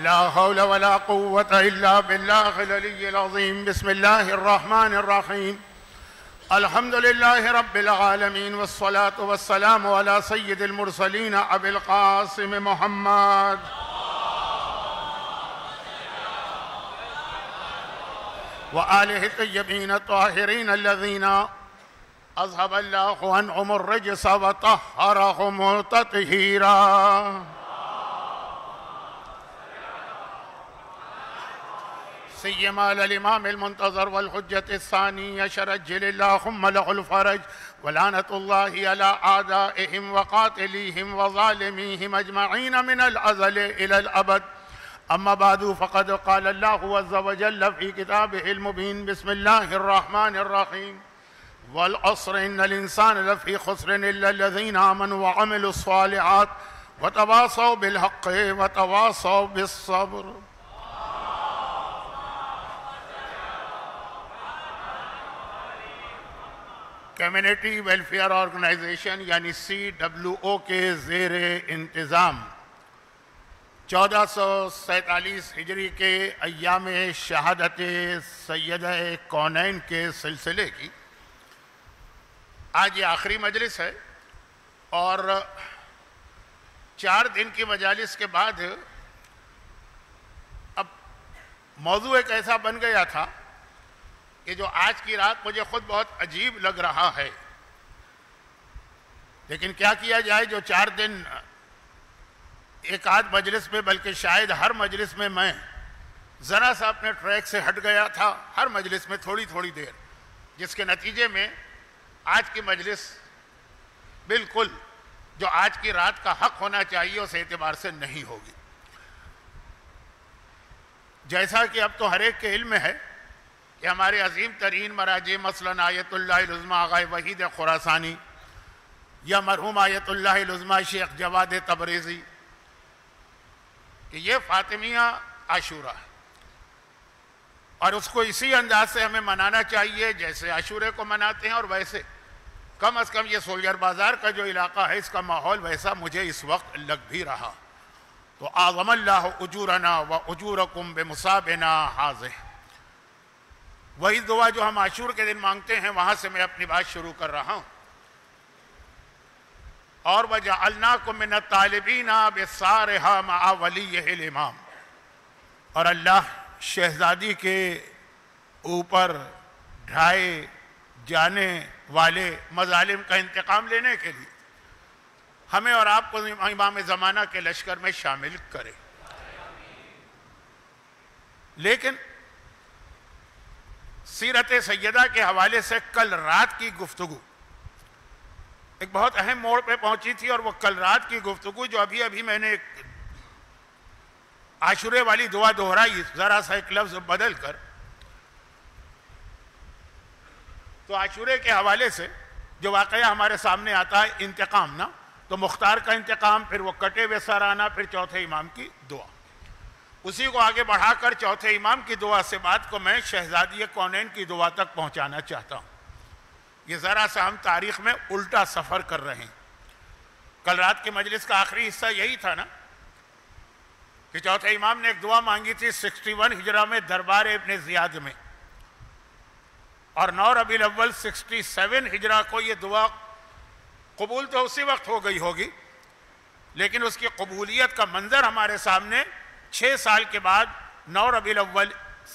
لا حول ولا قوة إلا بالله العلي العظيم. بسم الله الرحمن الرحيم. الحمد لله رب العالمين، والصلاة والسلام على سيد المرسلين أبي القاسم محمد وآله الطيبين الطاهرين الذين أذهب الله عنهم الرجس وطهرهم تطهيرا. سيما على الإمام المنتظر والحجة الثاني شرجل اللهم له الفرج، ولعنة الله على أعدائهم وقاتليهم وظالميهم أجمعين من الأزل إلى الأبد. أما بعد، فقد قال الله عز وجل في كتابه المبين: بسم الله الرحمن الرحيم. والعصر إن الإنسان لفي خسر إلا الذين آمنوا وعملوا الصالحات وتواصوا بالحق وتواصوا بالصبر. کمیونٹی ویلفیئر آرگنائزیشن یعنی CWO کے زیر انتظام 1447 ہجری کے ایام شہادت سیدہ کونین کے سلسلے کی آج یہ آخری مجلس ہے، اور 4 دن کی مجالس کے بعد اب موضوع ایک ایسا بن گیا تھا کہ جو آج کی رات مجھے خود بہت عجیب لگ رہا ہے، لیکن کیا کیا جائے، جو 4 دن ایک آدھ مجلس میں، بلکہ شاید ہر مجلس میں میں ذرا سا اپنے ٹریک سے ہٹ گیا تھا، ہر مجلس میں تھوڑی تھوڑی دیر، جس کے نتیجے میں آج کی مجلس بالکل جو آج کی رات کا حق ہونا چاہیے اس اعتبار سے نہیں ہوگی. جیسا کہ اب تو ہر ایک کے علم میں ہے کہ ہمارے عظیم ترین مراجع مثلاً آیت اللہ العظمیٰ آغا وحید خراسانی یا مرحوم آیت اللہ العظمیٰ شیخ جواد تبریزی کہ یہ فاطمیہ عاشورہ ہے، اور اس کو اسی انداز سے ہمیں منانا چاہیے جیسے عاشورے کو مناتے ہیں، اور ویسے کم از کم یہ سولجر بازار کا جو علاقہ ہے اس کا ماحول ویسا مجھے اس وقت لگ بھی رہا. تو اعظم اللہ اجورنا و اجورکم بمصابنا ھذہ، وہی دعا جو ہم عاشور کے دن مانگتے ہیں وہاں سے میں اپنی بات شروع کر رہا ہوں. اور وَجَعَلْنَاكُم مِّنَ الطَّالِبِينَ بِالصَّارِحَ مَعَ وَلِيِّهِ الْإِمَامِ، اور اللہ شہزادی کے اوپر ڈھائے جانے والے مظالم کا انتقام لینے کے لیے ہمیں اور آپ کو امام زمانہ کے لشکر میں شامل کرے. لیکن سیرت سیدہ کے حوالے سے کل رات کی گفتگو ایک بہت اہم موڑ پہ پہنچی تھی، اور وہ کل رات کی گفتگو جو ابھی میں نے عاشورے والی دعا دہرائی ذرا سا ایک لفظ بدل کر، تو عاشورے کے حوالے سے جو واقعہ ہمارے سامنے آتا ہے انتقام نا، تو مختار کا انتقام، پھر وہ کٹے ہوئے سر آنا، پھر چوتھے امام کی دعا، اسی کو آگے بڑھا کر چوتھے امام کی دعا سے بات کو میں شہزادی کونین کی دعا تک پہنچانا چاہتا ہوں. یہ ذرا سا ہم تاریخ میں الٹا سفر کر رہے ہیں. کل رات کے مجلس کا آخری حصہ یہی تھا نا کہ چوتھے امام نے ایک دعا مانگی تھی 61 ہجرہ میں دربار ابن زیاد میں، اور 9 ربیع الاول 67 ہجرہ کو یہ دعا قبول تو اسی وقت ہو گئی ہوگی، لیکن اس کی قبولیت کا منظر ہمارے سامنے 6 سال کے بعد 9 ربیع الاول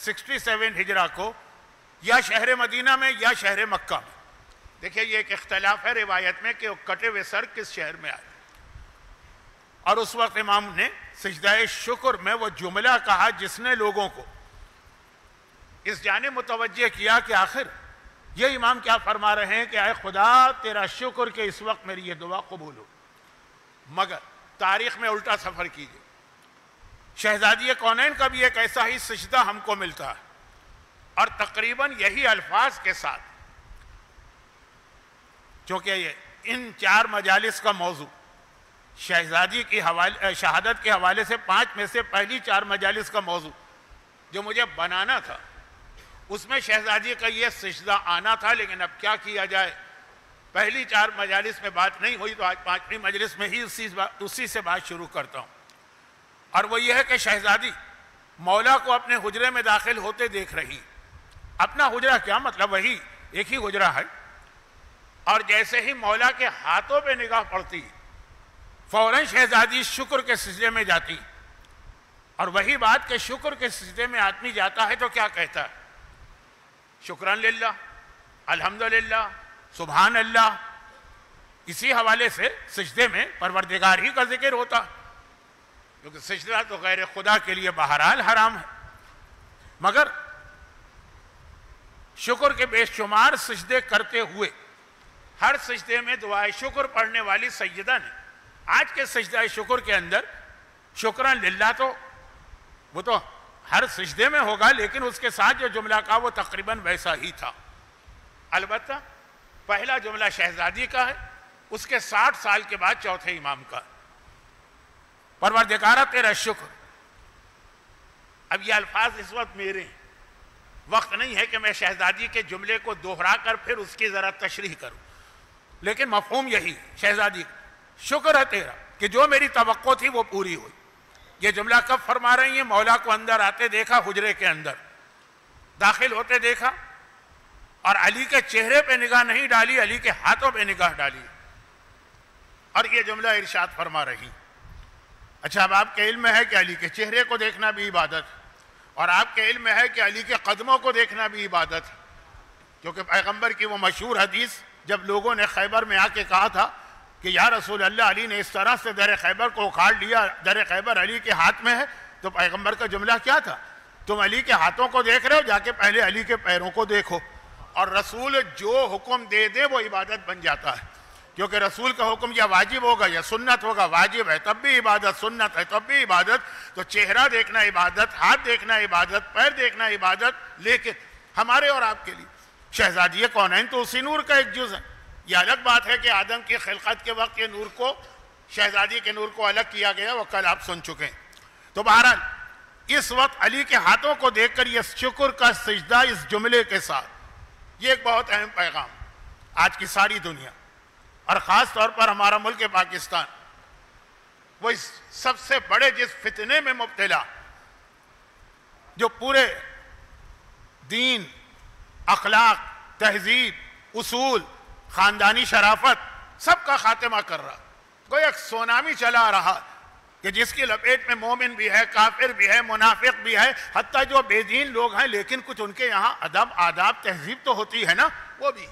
67 ہجرہ کو یا شہر مدینہ میں یا شہر مکہ میں. دیکھیں یہ ایک اختلاف ہے روایت میں کہ وہ کٹے ہوئے سر کس شہر میں آئے، اور اس وقت امام نے سجدہ شکر میں وہ جملہ کہا جس نے لوگوں کو اس جانب متوجہ کیا کہ آخر یہ امام کیا فرما رہے ہیں کہ اے خدا تیرا شکر کہ اس وقت میری یہ دعا قبول ہو. مگر تاریخ میں الٹا سفر کیجئے، شہزادی کونین کا بھی ایک ایسا ہی سجدہ ہم کو ملتا ہے، اور تقریباً یہی الفاظ کے ساتھ، چونکہ یہ ان 4 مجالس کا موضوع شہزادی کی شہادت کے حوالے سے 5 میں سے پہلی 4 مجالس کا موضوع جو مجھے بنانا تھا اس میں شہزادی کا یہ سجدہ آنا تھا، لیکن اب کیا کیا جائے، پہلی 4 مجالس میں بات نہیں ہوئی تو آج 5ویں مجلس میں ہی اسی سے بات شروع کرتا ہوں. اور وہ یہ ہے کہ شہزادی مولا کو اپنے حجرے میں داخل ہوتے دیکھ رہی. اپنا حجرہ کیا مطلب وہی ایک ہی حجرہ ہے. اور جیسے ہی مولا کے ہاتھوں پہ نگاہ پڑتی فوراً شہزادی شکر کے سجدے میں جاتی. اور وہی بات کہ شکر کے سجدے میں آدمی جاتا ہے تو کیا کہتا ہے؟ شکران للہ، الحمدللہ، سبحان اللہ. اسی حوالے سے سجدے میں پروردگار ہی کا ذکر ہوتا، کیونکہ سجدہ تو غیر خدا کے لیے بہرحال حرام ہے. مگر شکر کے بے شمار سجدے کرتے ہوئے ہر سجدے میں دعائے شکر پڑھنے والی سیدہ نے آج کے سجدہ شکر کے اندر شکران للہ تو وہ تو ہر سجدے میں ہوگا، لیکن اس کے ساتھ جو جملہ کہا وہ تقریباً ویسا ہی تھا. البتہ پہلا جملہ شہزادی کا ہے، اس کے 60 سال کے بعد چوتھے امام کا. پروردگارہ تیرا شکر. اب یہ الفاظ اس وقت میرے ہیں، وقت نہیں ہے کہ میں شہزادی کے جملے کو دوہرا کر پھر اس کی ذرا تشریح کروں، لیکن مفہوم یہی شہزادی شکر ہے تیرا کہ جو میری توقع تھی وہ پوری ہوئی. یہ جملہ کب فرما رہی ہیں؟ مولا کو اندر آتے دیکھا، حجرے کے اندر داخل ہوتے دیکھا، اور علی کے چہرے پہ نگاہ نہیں ڈالی، علی کے ہاتھوں پہ نگاہ ڈالی، اور یہ جملہ ارشاد فرما رہی. اچھا، اب آپ کے علم میں ہے کہ علی کے چہرے کو دیکھنا بھی عبادت ہے، اور آپ کے علم میں ہے کہ علی کے قدموں کو دیکھنا بھی عبادت ہے، کیونکہ پیغمبر کی وہ مشہور حدیث جب لوگوں نے خیبر میں آ کے کہا تھا کہ یا رسول اللہ علی نے اس طرح سے در خیبر کو اکھاڑ لیا، در خیبر علی کے ہاتھ میں ہے، تو پیغمبر کا جملہ کیا تھا؟ تم علی کے ہاتھوں کو دیکھ رہے ہو، جا کے پہلے علی کے پیروں کو دیکھو. اور رسول جو حکم دے دے وہ عبادت بن جاتا ہے، کیونکہ رسول کا حکم یا واجب ہوگا یا سنت ہوگا. واجب ہے تب بھی عبادت، سنت ہے تب بھی عبادت. تو چہرہ دیکھنا عبادت، ہاتھ دیکھنا عبادت، پیر دیکھنا عبادت. لیکن ہمارے اور آپ کے لیے شہزادی کونین تو اسی نور کا ایک جز ہے. یہ الگ بات ہے کہ آدم کی خلقت کے وقت یہ نور کو، شہزادی کے نور کو الگ کیا گیا، وہ کل آپ سن چکے ہیں. تو بہرحال اس وقت علی کے ہاتھوں کو دیکھ کر یہ شکر کا سجدہ اس جملے کے ساتھ، یہ ایک بہت اہم پیغام آج کی ساری دنیا اور خاص طور پر ہمارا ملک پاکستان، وہ اس سب سے بڑے جس فتنے میں مبتلا، جو پورے دین، اخلاق، تہذیب، اصول، خاندانی شرافت سب کا خاتمہ کر رہا. کوئی ایک سونامی چلا رہا کہ جس کی لپیٹ میں مومن بھی ہے، کافر بھی ہے، منافق بھی ہے، حتیٰ جو بے دین لوگ ہیں لیکن کچھ ان کے یہاں ادب، آداب، تہذیب تو ہوتی ہے نا، وہ بھی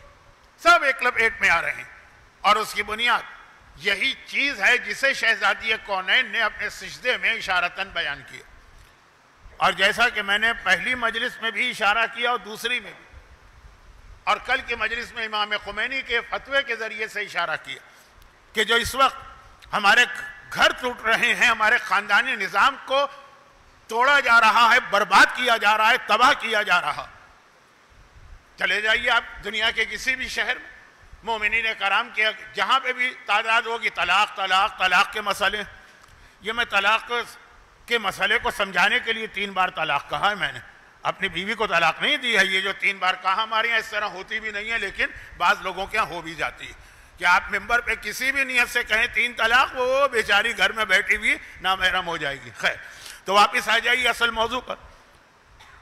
سب ایک لپیٹ میں آ رہے ہیں. اور اس کی بنیاد یہی چیز ہے جسے شہزادی کونین نے اپنے سجدے میں اشارتاً بیان کیا. اور جیسا کہ میں نے پہلی مجلس میں بھی اشارہ کیا اور دوسری میں بھی، اور کل کی مجلس میں امام خمینی کے فتوے کے ذریعے سے اشارہ کیا کہ جو اس وقت ہمارے گھر ٹوٹ رہے ہیں، ہمارے خاندانی نظام کو توڑا جا رہا ہے، برباد کیا جا رہا ہے، تباہ کیا جا رہا. چلے جائیے آپ دنیا کے کسی بھی شہر میں، مومنین کرام کے جہاں پہ بھی تعداد ہوگی، طلاق طلاق طلاق کے مسئلے. یہ میں طلاق کے مسئلے کو سمجھانے کے لیے 3 بار طلاق کہا ہے. میں نے اپنی بیوی کو طلاق نہیں دی ہے. یہ جو 3 بار کہا ہمارے یہاں اس طرح ہوتی بھی نہیں ہے، لیکن بعض لوگوں کے یہاں ہو بھی جاتی ہے کہ آپ ممبر پہ کسی بھی نیت سے کہیں 3 طلاق، وہ بیچاری گھر میں بیٹھی ہوئی نامحرم ہو جائے گی. خیر، تو واپس آ جائیے اصل موضوع پر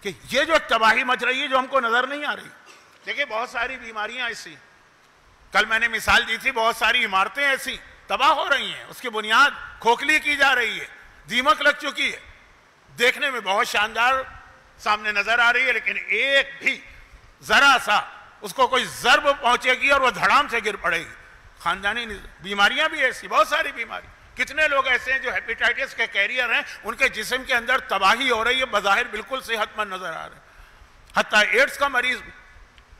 کہ یہ جو تباہی مچ رہی ہے جو ہم کو نظر نہیں آ رہی. دیکھیں بہت ساری بیماریاں ایسی، کل میں نے مثال دی تھی، بہت ساری عمارتیں ایسی تباہ ہو رہی ہیں، اس کی بنیاد کھوکھلی کی جا رہی ہے، دیمک لگ چکی ہے، دیکھنے میں بہت شاندار سامنے نظر آ رہی ہے، لیکن ایک بھی ذرا سا اس کو کوئی ضرب پہنچے گی اور وہ دھڑام سے گر پڑے گی. خاندانی بیماریاں بھی ایسی، بہت ساری بیماری. کتنے لوگ ایسے ہیں جو ہیپیٹائٹس کے کیریئر ہیں، ان کے جسم کے اندر تباہی ہو رہی ہے، بظاہر بالکل صحت مند نظر آ رہے ہیں. حتیٰ ایڈز کا مریض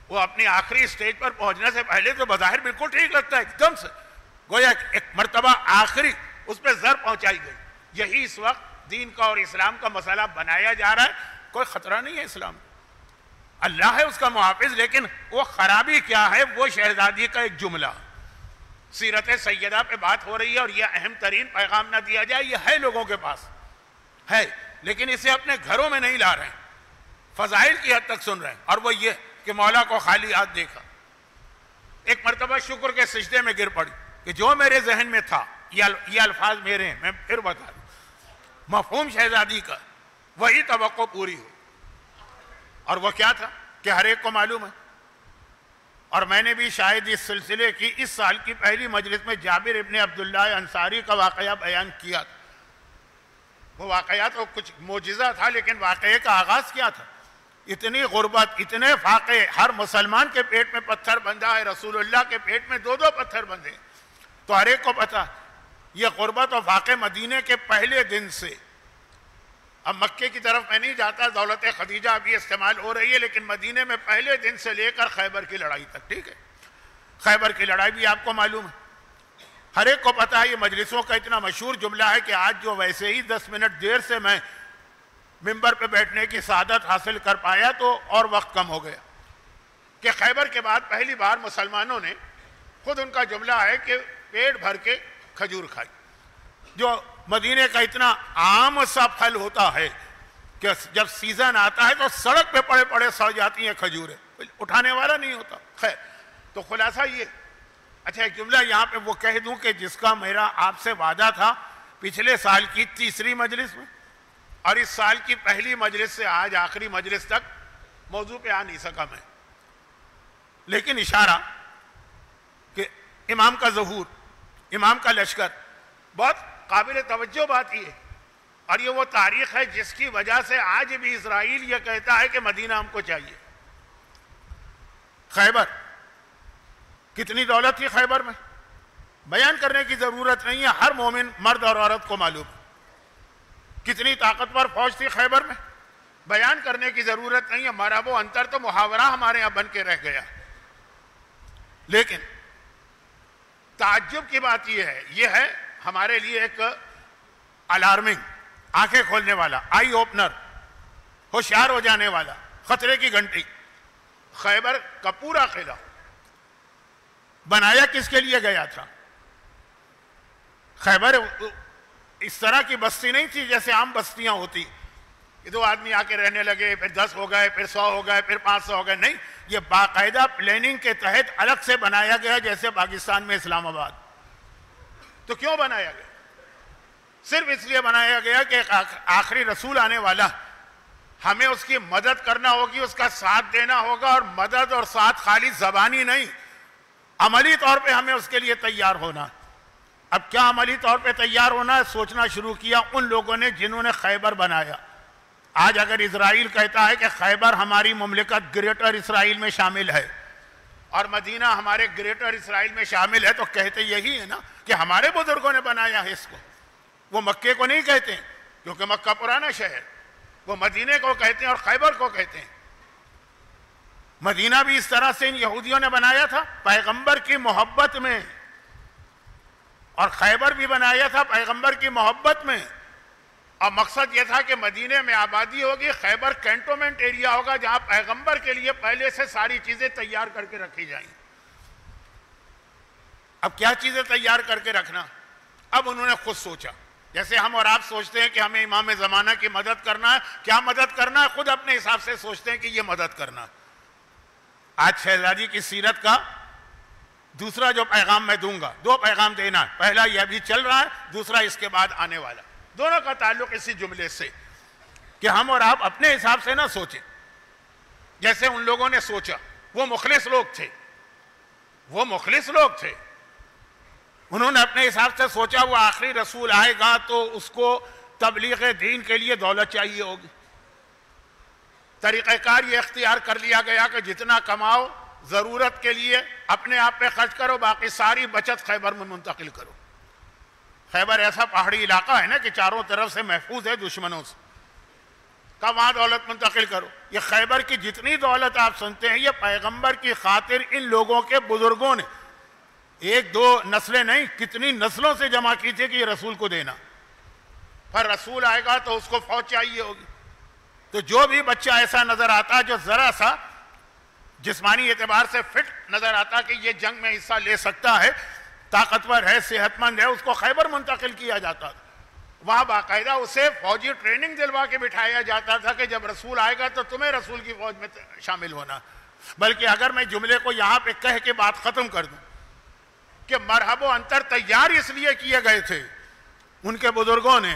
وہ اپنی آخری سٹیج پر پہنچنے سے پہلے تو بظاہر بالکل ٹھیک لگتا ہے، ایک دم سے گویا ایک مرتبہ آخری اس پہ ضرب پہنچائی گئی. یہی اس وقت دین کا اور اسلام کا مسئلہ بنایا جا رہا ہے. کوئی خطرہ نہیں ہے اسلام، اللہ ہے اس کا محافظ، لیکن وہ خرابی کیا ہے؟ وہ شہزادی کا ایک جملہ. سیرت سیدہ پہ بات ہو رہی ہے اور یہ اہم ترین پیغام نہ دیا جائے، یہ ہے لوگوں کے پاس ہے، لیکن اسے اپنے گھروں میں نہیں لا رہے ہیں، فضائل کی حد تک سن رہے ہیں. اور وہ یہ کہ مولا کو خالی ہاتھ دیکھا. ایک مرتبہ شکر کے سجدے میں گر پڑی کہ جو میرے ذہن میں تھا، یہ الفاظ میرے ہیں، میں پھر بتا دوں. مفہوم شہزادی کا، وہی توقع پوری ہو. اور وہ کیا تھا کہ ہر ایک کو معلوم ہے. اور میں نے بھی شاید اس سلسلے کی اس سال کی پہلی مجلس میں جابر ابن عبداللہ انصاری کا واقعہ بیان کیا تھا. وہ واقعہ تو کچھ معجزہ تھا، لیکن واقعے کا آغاز کیا تھا؟ اتنی غربت، اتنے فاقے، ہر مسلمان کے پیٹ میں پتھر بندھا ہے، رسول اللہ کے پیٹ میں 2 پتھر بندھے. تو ہر ایک کو پتا یہ غربت و فاقے مدینے کے پہلے دن سے. اب مکے کی طرف میں نہیں جاتا، دولت خدیجہ ابھی استعمال ہو رہی ہے، لیکن مدینے میں پہلے دن سے لے کر خیبر کی لڑائی تک. ٹھیک ہے، خیبر کی لڑائی بھی آپ کو معلوم ہے، ہر ایک کو پتا ہے. یہ مجلسوں کا اتنا مشہور جملہ ہے کہ آج جو ویسے ہی 10 منٹ دیر سے میں ممبر پہ بیٹھنے کی سعادت حاصل کر پایا تو اور وقت کم ہو گیا. کہ خیبر کے بعد پہلی بار مسلمانوں نے، خود ان کا جملہ ہے کہ پیٹ بھر کے کھجور کھائی. جو مدینے کا اتنا عام سا پھل ہوتا ہے کہ جب سیزن آتا ہے تو سڑک پہ پڑے پڑے سڑ جاتی ہیں کھجوریں، اٹھانے والا نہیں ہوتا. خیر، تو خلاصہ یہ. اچھا، ایک جملہ یہاں پہ وہ کہہ دوں کہ جس کا میرا آپ سے وعدہ تھا پچھلے سال کی تیسری مجلس میں اور اس سال کی پہلی مجلس سے آج آخری مجلس تک موضوع پہ آ نہیں سکا میں، لیکن اشارہ کہ امام کا ظہور، امام کا لشکر، بہت قابل توجہ بات یہ ہے. اور یہ وہ تاریخ ہے جس کی وجہ سے آج بھی اسرائیل یہ کہتا ہے کہ مدینہ ہم کو چاہیے. خیبر، کتنی دولت تھی خیبر میں، بیان کرنے کی ضرورت نہیں ہے، ہر مومن مرد اور عورت کو معلوم. کتنی طاقتور فوج تھی خیبر میں، بیان کرنے کی ضرورت نہیں ہے. مرحب و انتر تو محاورہ ہمارے یہاں بن کے رہ گیا. لیکن تعجب کی بات یہ ہے ہمارے لیے ایک الارمنگ، آنکھیں کھولنے والا، آئی اوپنر، ہوشیار ہو جانے والا، خطرے کی گھنٹی. خیبر کا پورا قلعہ بنایا کس کے لیے گیا تھا؟ خیبر اس طرح کی بستی نہیں تھی جیسے عام بستیاں ہوتی، 2 آدمی آ کے رہنے لگے، پھر 10 ہو گئے، پھر 100 ہو گئے، پھر 500 ہو گئے. نہیں، یہ باقاعدہ پلاننگ کے تحت الگ سے بنایا گیا، جیسے پاکستان میں اسلام آباد. تو کیوں بنایا گیا؟ صرف اس لیے بنایا گیا کہ آخری رسول آنے والا، ہمیں اس کی مدد کرنا ہوگی، اس کا ساتھ دینا ہوگا. اور مدد اور ساتھ خالی زبانی نہیں، عملی طور پہ ہمیں اس کے لیے تیار ہونا. اب کیا عملی طور پہ تیار ہونا ہے؟ سوچنا شروع کیا ان لوگوں نے جنہوں نے خیبر بنایا. آج اگر اسرائیل کہتا ہے کہ خیبر ہماری مملکت گریٹر اسرائیل میں شامل ہے اور مدینہ ہمارے گریٹر اسرائیل میں شامل ہے، تو کہتے یہی ہے نا کہ ہمارے بزرگوں نے بنایا ہے اس کو. وہ مکے کو نہیں کہتے کیونکہ مکہ پرانا شہر، وہ مدینے کو کہتے ہیں اور خیبر کو کہتے ہیں. مدینہ بھی اس طرح سے ان یہودیوں نے بنایا تھا پیغمبر کی محبت میں، اور خیبر بھی بنایا تھا پیغمبر کی محبت میں. اور مقصد یہ تھا کہ مدینے میں آبادی ہوگی، خیبر کینٹونمنٹ ایریا ہوگا جہاں پیغمبر کے لیے پہلے سے ساری چیزیں تیار کر کے رکھی جائیں. اب کیا چیزیں تیار کر کے رکھنا؟ اب انہوں نے خود سوچا، جیسے ہم اور آپ سوچتے ہیں کہ ہمیں امام زمانہ کی مدد کرنا ہے. کیا مدد کرنا ہے؟ خود اپنے حساب سے سوچتے ہیں کہ یہ مدد کرنا ہے. آج شہزادی کی سیرت کا دوسرا جو پیغام میں دوں گا، 2 پیغام دینا ہے. پہلا یہ ابھی چل رہا ہے، دوسرا اس کے بعد آنے والا. دونوں کا تعلق اسی جملے سے کہ ہم اور آپ اپنے حساب سے نہ سوچیں جیسے ان لوگوں نے سوچا. وہ مخلص لوگ تھے، وہ مخلص لوگ تھے. انہوں نے اپنے حساب سے سوچا وہ آخری رسول آئے گا تو اس کو تبلیغ دین کے لیے دولت چاہیے ہوگی. طریقہ کار یہ اختیار کر لیا گیا کہ جتنا کماؤ ضرورت کے لیے اپنے آپ پہ خرچ کرو، باقی ساری بچت خیبر میں منتقل کرو. خیبر ایسا پہاڑی علاقہ ہے نا کہ چاروں طرف سے محفوظ ہے دشمنوں سے، کا وہاں دولت منتقل کرو. یہ خیبر کی جتنی دولت آپ سنتے ہیں یہ پیغمبر کی خاطر ان لوگوں کے بزرگوں نے 1-2 نسلیں نہیں، کتنی نسلوں سے جمع کی تھی کہ یہ رسول کو دینا. پھر رسول آئے گا تو اس کو فوج چاہیے ہوگی. تو جو بھی بچہ ایسا نظر آتا جو ذرا سا جسمانی اعتبار سے فٹ نظر آتا کہ یہ جنگ میں حصہ لے سکتا ہے، طاقتور ہے، صحت مند ہے، اس کو خیبر منتقل کیا جاتا تھا. وہاں باقاعدہ اسے فوجی ٹریننگ دلوا کے بٹھایا جاتا تھا کہ جب رسول آئے گا تو تمہیں رسول کی فوج میں شامل ہونا. بلکہ اگر میں جملے کو یہاں پہ کہہ کے بات ختم کر دوں کہ مرحب و انتر تیار اس لیے کیے گئے تھے ان کے بزرگوں نے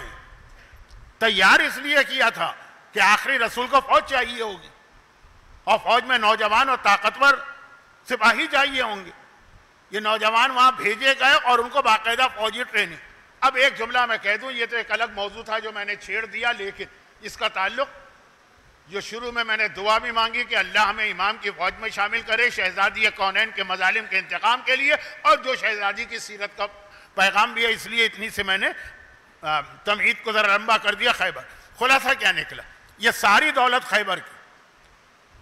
تیار اس لیے کیا تھا کہ آخری رسول کو فوج چاہیے ہوگی اور فوج میں نوجوان اور طاقتور سپاہی چاہیے ہوں گے. یہ نوجوان وہاں بھیجے گئے اور ان کو باقاعدہ فوجی ٹریننگ. اب ایک جملہ میں کہہ دوں, یہ تو ایک الگ موضوع تھا جو میں نے چھیڑ دیا, لیکن اس کا تعلق جو شروع میں نے دعا بھی مانگی کہ اللہ ہمیں امام کی فوج میں شامل کرے شہزادی کونین کے مظالم کے انتقام کے لیے, اور جو شہزادی کی سیرت کا پیغام بھی ہے, اس لیے اتنی سے میں نے تمہید کو ذرا لمبا کر دیا. خیبر خلاصہ کیا نکلا, یہ ساری دولت خیبر کی,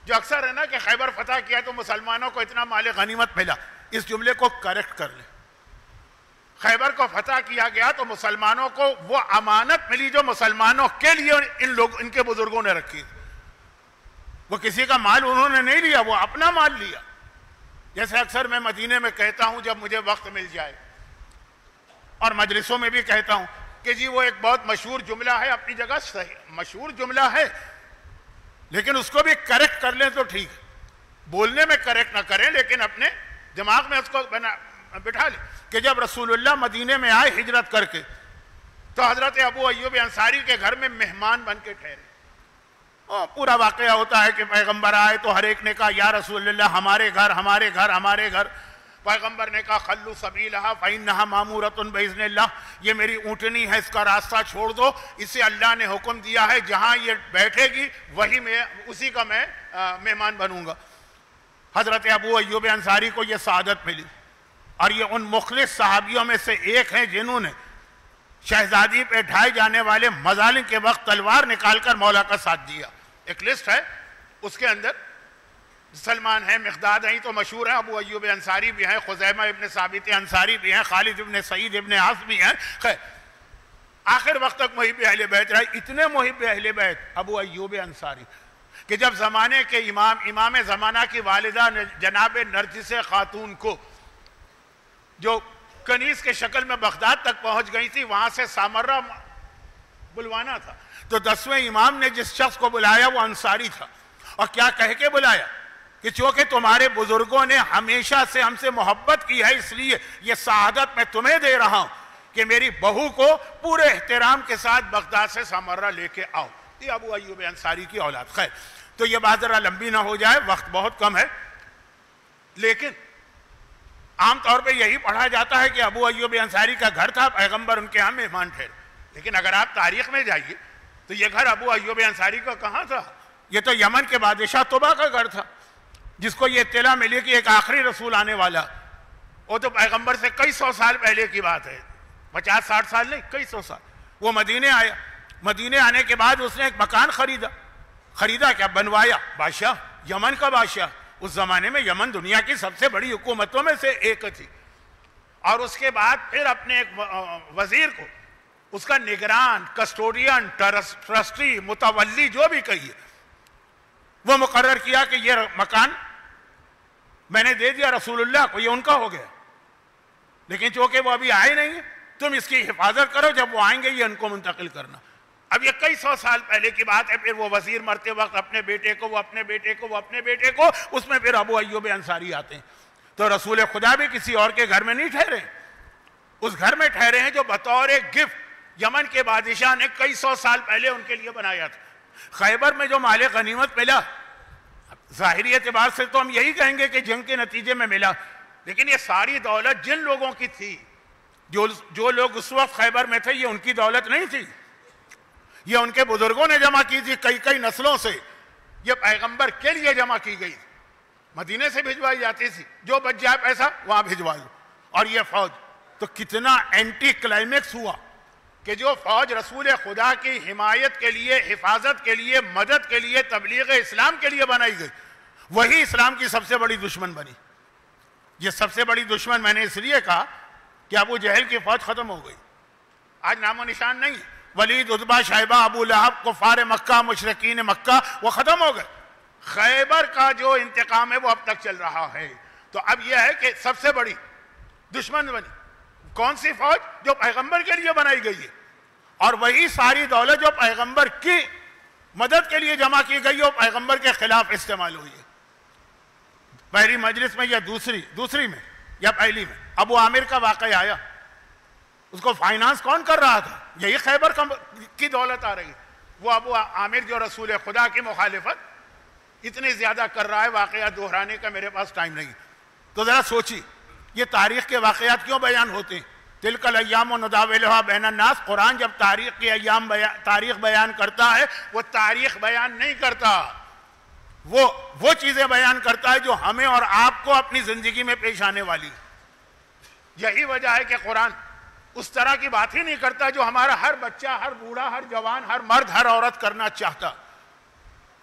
جو اکثر ہے نا کہ خیبر فتح کیا تو مسلمانوں کو اتنا مال غنیمت ملا, اس جملے کو کریکٹ کر لیں. خیبر کو فتح کیا گیا تو مسلمانوں کو وہ امانت ملی جو مسلمانوں کے لیے ان کے بزرگوں نے رکھی. وہ کسی کا مال انہوں نے نہیں لیا, وہ اپنا مال لیا. جیسے اکثر میں مدینے میں کہتا ہوں جب مجھے وقت مل جائے, اور مجلسوں میں بھی کہتا ہوں کہ جی وہ ایک بہت مشہور جملہ ہے, اپنی جگہ صحیح مشہور جملہ ہے, لیکن اس کو بھی کریکٹ کر لیں تو ٹھیک ہے. بولنے میں کریکٹ نہ کریں لیکن اپنے دماغ میں اس کو بٹھا لیں کہ جب رسول اللہ مدینے میں آئے ہجرت کر کے تو حضرت ابو ایوب انصاری کے گھر میں مہمان بن کے ٹھہرے. پورا واقعہ ہوتا ہے کہ پیغمبر آئے تو ہر ایک نے کہا یا رسول اللہ ہمارے گھر ہمارے گھر ہمارے گھر. پیغمبر نے کہا خلو سبیلہا فإنہا مامورۃ بإذن اللہ, یہ میری اونٹنی ہے, اس کا راستہ چھوڑ دو, اسے اللہ نے حکم دیا ہے جہاں یہ بیٹھے گی وہی میں اسی کا میں مہمان بنوں گا. حضرت ابو ایوب انصاری کو یہ سعادت ملی, اور یہ ان مخلص صحابیوں میں سے ایک ہیں جنہوں نے شہزادی پہ ڈھائے جانے والے مظالم کے وقت تلوار نکال کر مولا کا ساتھ دیا. ایک لسٹ ہے, اس کے اندر سلمان ہیں, مقداد ہیں, تو مشہور ہیں, ابو ایوب انصاری بھی ہیں, خزیمہ ابن ثابت انصاری بھی ہیں, خالد ابن سعید ابن عاص بھی ہیں. خیر آخر وقت تک محب اہل بیت رہے. اتنے محب اہل بیت ابو ایوب انصاری کہ جب زمانے کے امام زمانہ کی والدہ جناب نرجس خاتون کو جو کنیز کے شکل میں بغداد تک پہنچ گئی تھی, وہاں سے سامرہ بلوانا تھا, تو 10ویں امام نے جس شخص کو بلایا وہ انصاری تھا. اور کیا کہہ کے بلایا کہ چونکہ تمہارے بزرگوں نے ہمیشہ سے ہم سے محبت کی ہے, اس لیے یہ سعادت میں تمہیں دے رہا ہوں کہ میری بہو کو پورے احترام کے ساتھ بغداد سے سامرہ لے کے آؤ. یہ ابو ایوب انصاری کی اولاد. خیر تو یہ بات ذرا لمبی نہ ہو جائے, وقت بہت کم ہے, لیکن عام طور پہ یہی پڑھا جاتا ہے کہ ابو ایوب انصاری کا گھر تھا, پیغمبر ان کے ہاں مہمان ٹھہرے. لیکن اگر آپ تاریخ میں جائیے تو یہ گھر ابو ایوب انصاری کا کہاں تھا, یہ تو یمن کے بادشاہ طبع کا گھر تھا, جس کو یہ اطلاع ملی کہ ایک آخری رسول آنے والا. وہ تو پیغمبر سے کئی سو سال پہلے کی بات ہے, 50-60 سال نہیں, کئی سو سال. وہ مدینے آیا, مدینے آنے کے بعد اس نے ایک مکان خریدا کیا, بنوایا. بادشاہ, یمن کا بادشاہ, اس زمانے میں یمن دنیا کی سب سے بڑی حکومتوں میں سے ایک تھی. اور اس کے بعد پھر اپنے ایک وزیر کو, اس کا نگران, کسٹوڈین, ٹرسٹی, متولی جو بھی کہیے, وہ مقرر کیا کہ یہ مکان میں نے دے دیا رسول اللہ کو, یہ ان کا ہو گیا. لیکن چونکہ وہ ابھی آئے نہیں ہیں, تم اس کی حفاظت کرو, جب وہ آئیں گے یہ ان کو منتقل کرنا. اب یہ کئی سو سال پہلے کی بات ہے. پھر وہ وزیر مرتے وقت اپنے بیٹے کو, اس میں پھر ابو ایوب انصاری آتے ہیں. تو رسول خدا بھی کسی اور کے گھر میں نہیں ٹھہرے, اس گھر میں ٹھہرے ہیں جو بطور گفٹ یمن کے بادشاہ نے کئی سو سال پہلے ان کے لیے بنایا تھا. خیبر میں جو مال غنیمت ملا, ظاہری اعتبار سے تو ہم یہی کہیں گے کہ جنگ کے نتیجے میں ملا, لیکن یہ ساری دولت جن لوگوں کی تھی, جو لوگ اس وقت خیبر میں تھے, یہ ان کی دولت نہیں تھی, یہ ان کے بزرگوں نے جمع کی تھی کئی نسلوں سے. یہ پیغمبر کے لیے جمع کی گئی, مدینے سے بھجوائی جاتی تھی, جو بچ جائے پیسہ وہاں بھجوا دو. اور یہ فوج تو کتنا اینٹی کلائمیکس ہوا کہ جو فوج رسول خدا کی حمایت کے لیے, حفاظت کے لیے, مدد کے لیے, تبلیغ اسلام کے لیے بنائی گئی, وہی اسلام کی سب سے بڑی دشمن بنی. یہ سب سے بڑی دشمن میں نے اس لیے کہا کہ ابو جہل کی فوج ختم ہو گئی, آج نام و نشان نہیں. ولید, عتبہ, شیبہ, ابو لہب, کفار مکہ, مشرکین مکہ, وہ ختم ہو گئے. خیبر کا جو انتقام ہے وہ اب تک چل رہا ہے. تو اب یہ ہے کہ سب سے بڑی دشمن بنی کون سی فوج, جو پیغمبر کے لیے بنائی گئی ہے, اور وہی ساری دولت جو پیغمبر کی مدد کے لیے جمع کی گئی اور پیغمبر کے خلاف استعمال ہوئی ہے. پہلی مجلس میں یا دوسری میں یا پہلی میں ابو عامر کا واقعہ آیا. اس کو فائنانس کون کر رہا تھا؟ یہی خیبر کی دولت آ رہی. وہ ابو عامر جو رسول خدا کی مخالفت اتنی زیادہ کر رہا ہے، واقعات دہرانے کا میرے پاس ٹائم نہیں. تو ذرا سوچی یہ تاریخ کے واقعات کیوں بیان ہوتے ہیں؟ تلک الایام نداولها بین الناس. قرآن جب تاریخ کے ایام تاریخ بیان کرتا ہے وہ تاریخ بیان نہیں کرتا، وہ چیزیں بیان کرتا ہے جو ہمیں اور آپ کو اپنی زندگی میں پیش آنے والی. یہی وجہ ہے کہ قرآن اس طرح کی بات ہی نہیں کرتا جو ہمارا ہر بچہ، ہر بوڑھا، ہر جوان، ہر مرد، ہر عورت کرنا چاہتا.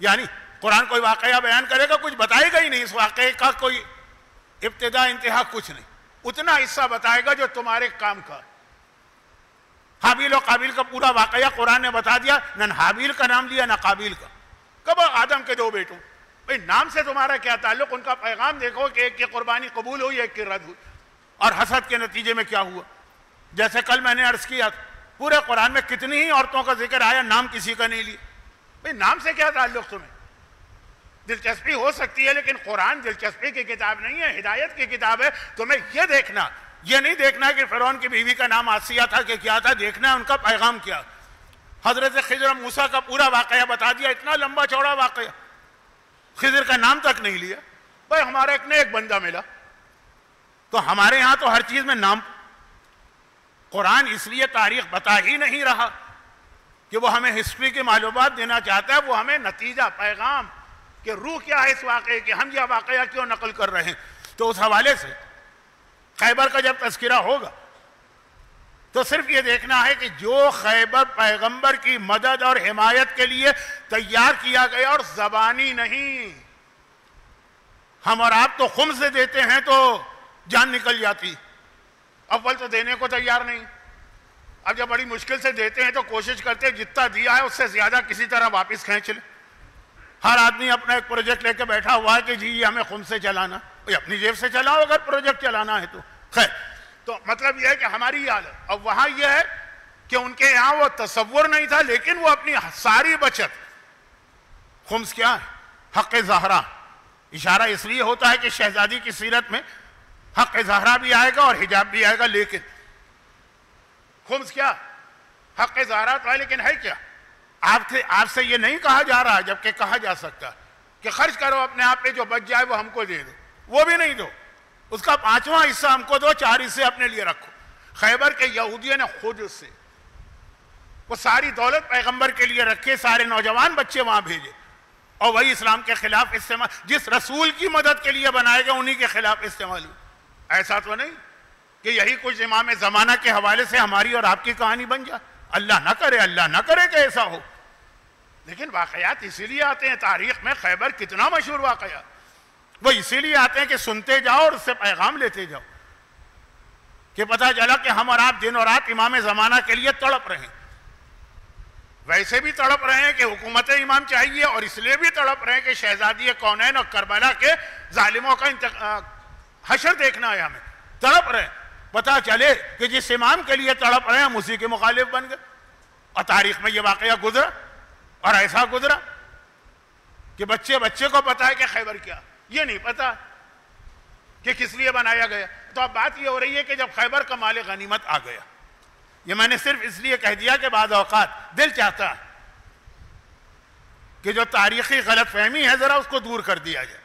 یعنی قرآن کوئی واقعہ بیان کرے گا، کچھ بتائے گا ہی نہیں، اس واقعے کا کوئی ابتدا انتہا کچھ نہیں. اتنا حصہ بتائے گا جو تمہارے کام کا. حابیل و قابیل کا پورا واقعہ قرآن نے بتا دیا، نہ حابیل کا نام لیا نہ قابیل کا. کب آدم کے دو بیٹوں، بھئی نام سے تمہارا کیا تعلق؟ ان کا پیغام دیکھو کہ ایک کی قربانی قبول ہوئی، ایک کی رد ہوئی. اور حسد کے نتیجے میں کیا ہوا؟ جیسے کل میں نے عرض کیا پورے قرآن میں کتنی ہی عورتوں کا ذکر آیا، نام کسی کا نہیں لیا. بھئی نام سے کیا تعلق تمہیں؟ دلچسپی ہو سکتی ہے لیکن قرآن دلچسپی کی کتاب نہیں ہے، ہدایت کی کتاب ہے. تمہیں یہ دیکھنا، یہ نہیں دیکھنا کہ فرعون کی بیوی کا نام آسیہ تھا کہ کیا تھا، دیکھنا ہے ان کا پیغام کیا. حضرت خضر موسیٰ کا پورا واقعہ بتا دیا، اتنا لمبا چوڑا واقعہ، خضر کا نام تک نہیں لیا. بھائی ہمارا ایک نے ایک بندہ ملا. تو ہمارے ہاں تو ہر چیز میں نام. قرآن اس لیے تاریخ بتا ہی نہیں رہا کہ وہ ہمیں ہسٹری کی معلومات دینا چاہتا ہے، وہ ہمیں نتیجہ، پیغام کہ روح کیا ہے اس واقعے کی، ہم یہ واقعہ کیوں نقل کر رہے ہیں. تو اس حوالے سے خیبر کا جب تذکرہ ہوگا تو صرف یہ دیکھنا ہے کہ جو خیبر پیغمبر کی مدد اور حمایت کے لیے تیار کیا گیا، اور زبانی نہیں. ہم اور آپ تو خم سے دیتے ہیں تو جان نکل جاتی، اول تو دینے کو تیار نہیں. اب جب بڑی مشکل سے دیتے ہیں تو کوشش کرتے ہیں جتنا دیا ہے اس سے زیادہ کسی طرح واپس کھینچ لیں. ہر آدمی اپنا ایک پروجیکٹ لے کے بیٹھا ہوا ہے کہ جی یہ ہمیں خم سے چلانا. اپنی جیب سے چلاؤ اگر پروجیکٹ چلانا ہے تو. خیر، تو مطلب یہ ہے کہ ہماری یہ حالت. اب وہاں یہ ہے کہ ان کے یہاں وہ تصور نہیں تھا، لیکن وہ اپنی ساری بچت. خمس کیا ہے؟ حق زہرا. اشارہ اس لیے ہوتا ہے کہ شہزادی کی سیرت میں حق زہرا بھی آئے گا اور حجاب بھی آئے گا، لیکن خمس کیا؟ حق زہرا تو ہے لیکن ہے کیا؟ آپ سے یہ نہیں کہا جا رہا، جبکہ کہا جا سکتا کہ خرچ کرو اپنے آپ پہ، جو بچ جائے وہ ہم کو دے دو. وہ بھی نہیں دو، اس کا 5واں حصہ ہم کو دو، 4 حصے اپنے لیے رکھو. خیبر کے یہودیوں نے خود اس سے وہ ساری دولت پیغمبر کے لیے رکھے، سارے نوجوان بچے وہاں بھیجے، اور وہی اسلام کے خلاف استعمال، جس رسول کی مدد کے لیے بنائے گئے انہی کے خلاف استعمال ہوئے. ایسا تو نہیں کہ یہی کچھ امام زمانہ کے حوالے سے ہماری اور آپ کی کہانی بن جائے. اللہ نہ کرے کہ ایسا ہو. لیکن واقعات اسی لیے آتے ہیں تاریخ میں. خیبر کتنا مشہور واقعہ، وہ اسی لیے آتے ہیں کہ سنتے جاؤ اور اس سے پیغام لیتے جاؤ، کہ پتہ چلا کہ ہم اور آپ دن اور رات امام زمانہ کے لیے تڑپ رہے ہیں. ویسے بھی تڑپ رہے ہیں کہ حکومت امام چاہیے، اور اس لیے بھی تڑپ رہے ہیں کہ شہزادی کونین اور کربلا کے ظالموں کا حشر دیکھنا ہے. ہمیں تڑپ رہے ہیں، پتہ چلے کہ جس امام کے لیے تڑپ رہے ہیں ہم اسی کے مخالف بن گئے. اور تاریخ میں یہ واقعہ گزرا، اور ایسا گزرا کہ بچے کو پتا ہے کہ خیبر کیا، یہ نہیں پتا کہ کس لیے بنایا گیا. تو اب بات یہ ہو رہی ہے کہ جب خیبر کا مال غنیمت آ گیا، یہ میں نے صرف اس لیے کہہ دیا کہ بعض اوقات دل چاہتا ہے کہ جو تاریخی غلط فہمی ہے ذرا اس کو دور کر دیا جائے.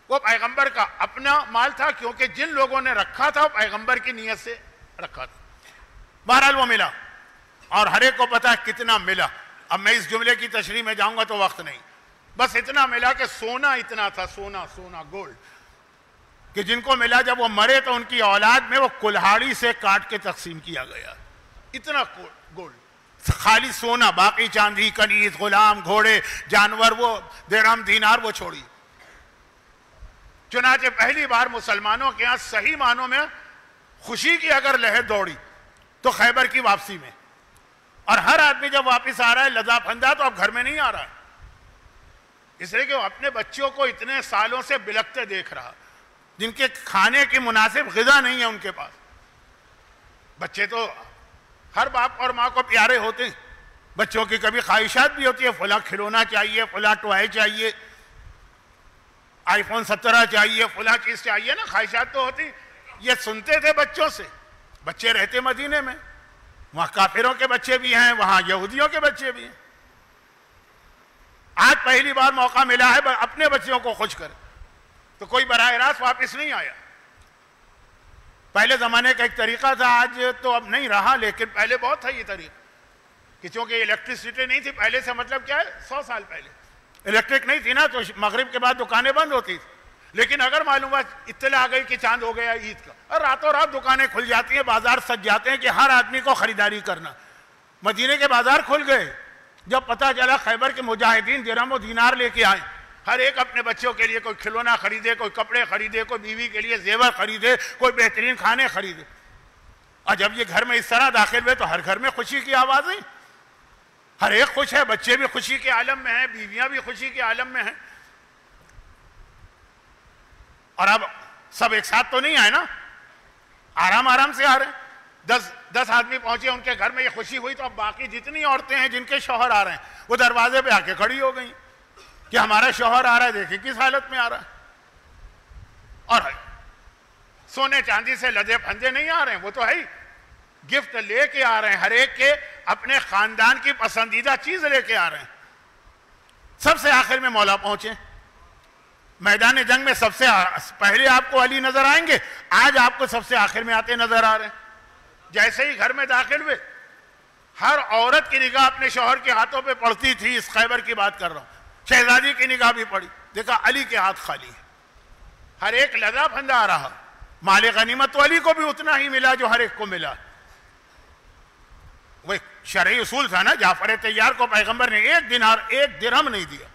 وہ پیغمبر کا اپنا مال تھا، کیونکہ جن لوگوں نے رکھا تھا وہ پیغمبر کی نیت سے رکھا تھا. بہرحال وہ ملا، اور ہر ایک کو پتا ہے کتنا ملا. اب میں اس جملے کی تشریح میں جاؤں گا تو وقت نہیں. بس اتنا ملا کہ سونا اتنا تھا، سونا گولڈ، کہ جن کو ملا جب وہ مرے تو ان کی اولاد میں وہ کلہاڑی سے کاٹ کے تقسیم کیا گیا. اتنا گولڈ، خالی سونا، باقی چاندی، کنیز، غلام، گھوڑے، جانور، وہ درہم دینار وہ چھوڑی. چنانچہ پہلی بار مسلمانوں کے ہاں صحیح معنوں میں خوشی کی اگر لہر دوڑی تو خیبر کی واپسی میں. اور ہر آدمی جب واپس آ رہا ہے لذا پھندا تو اب گھر میں نہیں آ رہا ہے، اس لیے کہ وہ اپنے بچوں کو اتنے سالوں سے بلکتے دیکھ رہا، جن کے کھانے کی مناسب غذا نہیں ہے ان کے پاس. بچے تو ہر باپ اور ماں کو پیارے ہوتے ہیں، بچوں کی کبھی خواہشات بھی ہوتی ہے، فلاں کھلونا چاہیے، فلاں ٹوائے چاہیے، آئی فون 17 چاہیے، فلاں چیز چاہیے نا. خواہشات تو ہوتی. یہ سنتے تھے بچوں سے. بچے رہتے مدینے میں، وہاں کافروں کے بچے بھی ہیں، وہاں یہودیوں کے بچے بھی ہیں. آج پہلی بار موقع ملا ہے اپنے بچوں کو خوش کرے، تو کوئی براہ راست واپس نہیں آیا. پہلے زمانے کا ایک طریقہ تھا، آج تو اب نہیں رہا، لیکن پہلے بہت تھا یہ طریقہ، کہ چونکہ الیکٹریسٹی نہیں تھی پہلے سے، مطلب کیا ہے 100 سال پہلے الیکٹرک نہیں تھی نا، تو مغرب کے بعد دکانیں بند ہوتی تھی. لیکن اگر معلوم ہوا اطلاع آ گئی کہ چاند ہو گیا عید کا، اور راتوں رات دکانیں کھل جاتی ہیں، بازار سج جاتے ہیں کہ ہر آدمی کو خریداری کرنا. مدینے کے بازار کھل گئے جب پتہ چلا خیبر کے مجاہدین درہم و دینار لے کے آئے، ہر ایک اپنے بچوں کے لیے کوئی کھلونا خریدے، کوئی کپڑے خریدے، کوئی بیوی کے لیے زیور خریدے، کوئی بہترین کھانے خریدے. اور جب یہ گھر میں اس طرح داخل ہوئے تو ہر گھر میں خوشی کی آوازیں، ہر ایک خوش ہے، بچے بھی خوشی کے عالم میں ہیں، بیویاں بھی خوشی کے عالم میں ہیں. اور اب سب ایک ساتھ تو نہیں آئے نا، آرام آرام سے آ رہے ہیں. 10 آدمی پہنچے ان کے گھر میں، یہ خوشی ہوئی تو اب باقی جتنی عورتیں ہیں جن کے شوہر آ رہے ہیں وہ دروازے پہ آ کے کھڑی ہو گئی کہ ہمارا شوہر آ رہا ہے، دیکھیں کس حالت میں آ رہا ہے. اور سونے چاندی سے لدے پھندے نہیں آ رہے ہیں، وہ تو ہے ہی، گفٹ لے کے آ رہے ہیں، ہر ایک کے اپنے خاندان کی پسندیدہ چیز لے کے آ رہے ہیں. سب سے آخر میں مولا پہنچے. میدان جنگ میں سب سے پہلے آپ کو علی نظر آئیں گے، آج آپ کو سب سے آخر میں آتے نظر آ رہے ہیں. جیسے ہی گھر میں داخل ہوئے، ہر عورت کی نگاہ اپنے شوہر کے ہاتھوں پہ پڑتی تھی. اس خیبر کی بات کر رہا ہوں. شہزادی کی نگاہ بھی پڑی، دیکھا علی کے ہاتھ خالی ہے، ہر ایک لدا پھندا آ رہا. مال غنیمت تو علی کو بھی اتنا ہی ملا جو ہر ایک کو ملا. وہ ایک شرعی اصول تھا نا، جعفر طیار کو پیغمبر نے 1 دینار 1 درہم نہیں دیا،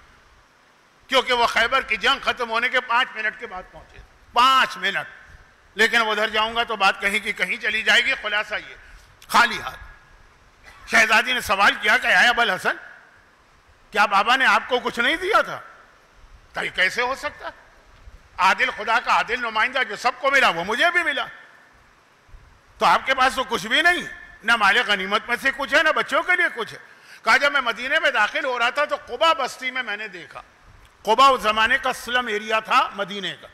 کیونکہ وہ خیبر کی جنگ ختم ہونے کے 5 منٹ کے بعد پہنچے. 5 منٹ. لیکن ادھر جاؤں گا تو بات کہیں کی کہیں چلی جائے گی. خلاصہ یہ، خالی ہاتھ. شہزادی نے سوال کیا کہ اے ابو الحسن، کیا بابا نے آپ کو کچھ نہیں دیا تھا؟ کہ کیسے ہو سکتا؟ عادل خدا کا عادل نمائندہ، جو سب کو ملا وہ مجھے بھی ملا، تو آپ کے پاس تو کچھ بھی نہیں، نہ مال غنیمت میں سے کچھ ہے، نہ بچوں کے لیے کچھ ہے. کہا جب میں مدینے میں داخل ہو رہا تھا تو قبا بستی میں نے دیکھا. قبا اس زمانے کا سلم ایریا تھا مدینے کا.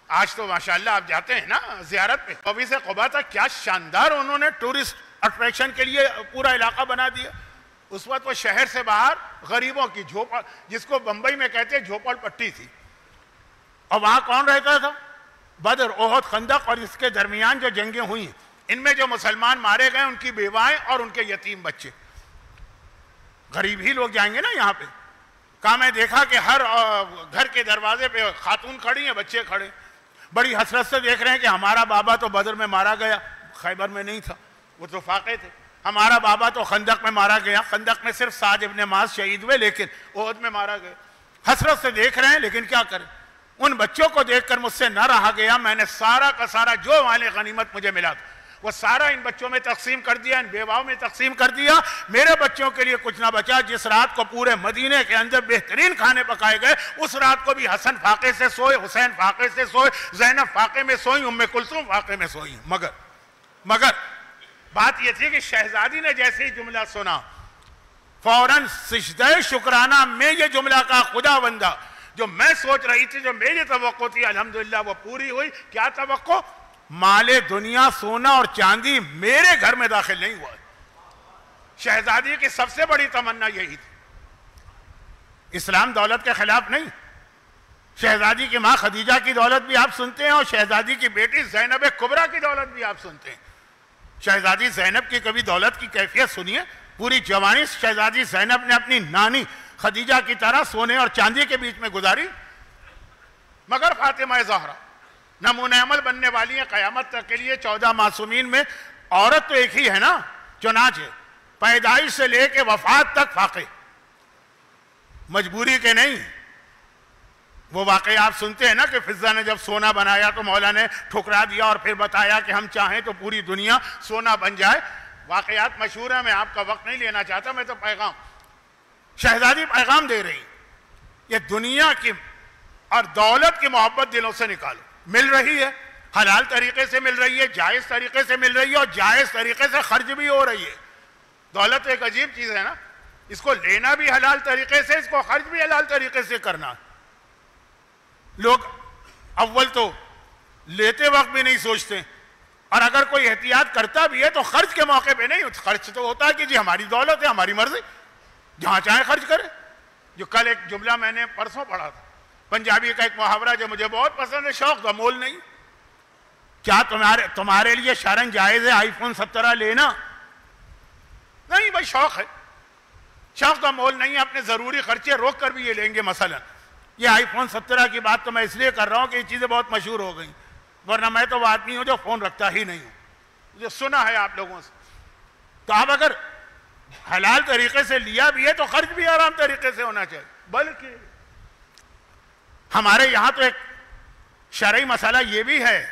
آج تو ماشاءاللہ آپ جاتے ہیں نا زیارت پہ، ابھی سے قبا تھا، کیا شاندار انہوں نے ٹورسٹ اٹریکشن کے لیے پورا علاقہ بنا دیا. اس وقت وہ شہر سے باہر غریبوں کی جھوپڑ، جس کو بمبئی میں کہتے ہیں جھوپڑ پٹی تھی. اور وہاں کون رہتا تھا؟ بدر، احد، خندق اور اس کے درمیان جو جنگیں ہوئی ہیں، ان میں جو مسلمان مارے گئے ان کی بیوائیں اور ان کے یتیم بچے. غریب ہی لوگ جائیں گے نا یہاں پہ. کہا میں دیکھا کہ ہر گھر کے دروازے پہ خاتون کھڑی ہیں، بچے کھڑے، بڑی حسرت سے دیکھ رہے ہیں کہ ہمارا بابا تو بدر میں مارا گیا، خیبر میں نہیں تھا، وہ تو فاقے تھے. ہمارا بابا تو خندق میں مارا گیا، خندق میں صرف سعد ابن معاذ شہید ہوئے، لیکن احد میں مارا گیا. حسرت سے دیکھ رہے ہیں، لیکن کیا کریں. ان بچوں کو دیکھ کر مجھ سے نہ رہا گیا. میں نے سارا کا سارا جو مال غنیمت مجھے ملا تھا وہ سارا ان بچوں میں تقسیم کر دیا، ان بیواؤں میں تقسیم کر دیا. میرے بچوں کے لیے کچھ نہ بچا. جس رات کو پورے مدینے کے اندر بہترین کھانے پکائے گئے، اس رات کو بھی حسن فاقے سے سوئے، حسین فاقے سے سوئے، زینب فاقے میں سوئی، ام کلثوم فاقے میں سوئی. مگر بات یہ تھی کہ شہزادی نے جیسے ہی جملہ سنا، فوراً سجدہ شکرانہ میں یہ جملہ کا خدا بندہ، جو میں سوچ رہی تھی، جو میری توقع تھی، الحمدللہ وہ پوری ہوئی. کیا توقع؟ مال دنیا، سونا اور چاندی میرے گھر میں داخل نہیں ہوا. شہزادی کی سب سے بڑی تمنا یہی تھی. اسلام دولت کے خلاف نہیں. شہزادی کی ماں خدیجہ کی دولت بھی آپ سنتے ہیں، اور شہزادی کی بیٹی زینب کبریٰ کی دولت بھی آپ سنتے ہیں. شہزادی زینب کی کبھی دولت کی کیفیت سنیے. پوری جوانی شہزادی زینب نے اپنی نانی خدیجہ کی طرح سونے اور چاندی کے بیچ میں گزاری. مگر فاطمہ زہرا نمونہ عمل بننے والی ہیں قیامت تک کے لیے. 14 معصومین میں عورت تو ایک ہی ہے نا. چنانچہ پیدائش سے لے کے وفات تک فاقے، مجبوری کے نہیں. وہ واقعی آپ سنتے ہیں نا کہ فضہ نے جب سونا بنایا تو مولا نے ٹھکرا دیا اور پھر بتایا کہ ہم چاہیں تو پوری دنیا سونا بن جائے. واقعات مشہور ہیں، میں آپ کا وقت نہیں لینا چاہتا. میں تو پیغام، شہزادی پیغام دے رہی، یہ دنیا کی اور دولت کی محبت دلوں سے نکالو. مل رہی ہے، حلال طریقے سے مل رہی ہے، جائز طریقے سے مل رہی ہے، اور جائز طریقے سے خرچ بھی ہو رہی ہے. دولت ایک عجیب چیز ہے نا، اس کو لینا بھی حلال طریقے سے، اس کو خرچ بھی حلال طریقے سے کرنا. لوگ اول تو لیتے وقت بھی نہیں سوچتے اور اگر کوئی احتیاط کرتا بھی ہے تو خرچ کے موقع پہ نہیں. خرچ تو ہوتا ہے کہ جی ہماری دولت ہے, ہماری مرضی, جہاں چاہے خرچ کرے. جو کل ایک جملہ میں نے پرسوں پڑھا تھا, پنجابی کا ایک محاورہ جو مجھے بہت پسند ہے, شوق کا مول نہیں. کیا تمہارے لیے شرن جائز ہے آئی فون 17 لینا؟ نہیں بھائی, شوق ہے, شوق کا مول نہیں ہے. اپنے ضروری خرچے روک کر بھی یہ لیں گے. مثلا یہ آئی فون 17 کی بات تو میں اس لیے کر رہا ہوں کہ یہ چیزیں بہت مشہور ہو گئیں, ورنہ میں تو وہ آدمی ہوں جو فون رکھتا ہی نہیں ہوں, جو سنا ہے آپ لوگوں سے. تو آپ اگر حلال طریقے سے لیا بھی ہے تو خرچ بھی آرام طریقے سے ہونا چاہیے. بلکہ ہمارے یہاں تو ایک شرعی مسئلہ یہ بھی ہے,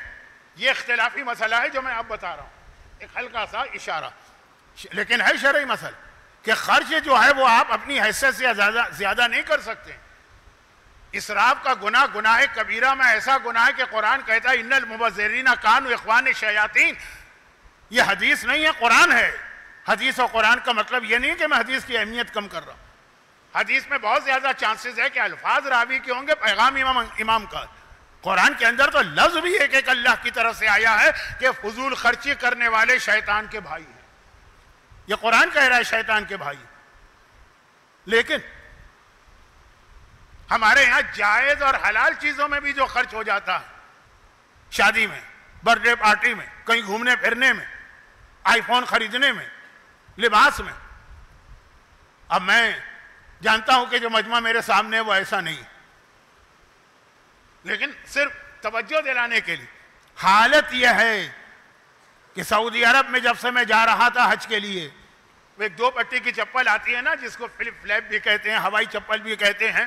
یہ اختلافی مسئلہ ہے جو میں آپ بتا رہا ہوں, ایک ہلکا سا اشارہ, لیکن ہے شرعی مسئلہ کہ خرچ جو ہے وہ آپ اپنی حیثیت سے زیادہ نہیں کر سکتے. اسراف کا گناہ گناہ کبیرہ میں ایسا گناہ ہے کہ قرآن کہتا ہے ان المبذرین کانوا اخوان الشیاطین. یہ حدیث نہیں ہے, قرآن ہے. حدیث اور قرآن کا مطلب یہ نہیں کہ میں حدیث کی اہمیت کم کر رہا ہوں. حدیث میں بہت زیادہ چانسز ہے کہ الفاظ راوی کے ہوں گے, پیغام امام کا. قرآن کے اندر تو لفظ بھی ایک ایک اللہ کی طرف سے آیا ہے کہ فضول خرچی کرنے والے شیطان کے بھائی ہیں. یہ قرآن کہہ رہا ہے شیطان کے بھائی. لیکن ہمارے یہاں جائز اور حلال چیزوں میں بھی جو خرچ ہو جاتا ہے, شادی میں, برتھ ڈے پارٹی میں, کہیں گھومنے پھرنے میں, آئی فون خریدنے میں, لباس میں. اب میں جانتا ہوں کہ جو مجمع میرے سامنے ہے وہ ایسا نہیں, لیکن صرف توجہ دلانے کے لیے. حالت یہ ہے کہ سعودی عرب میں جب سے میں جا رہا تھا حج کے لیے, وہ ایک 2 پٹی کی چپل آتی ہے نا, جس کو فلپ فلیپ بھی کہتے ہیں, ہوائی چپل بھی کہتے ہیں,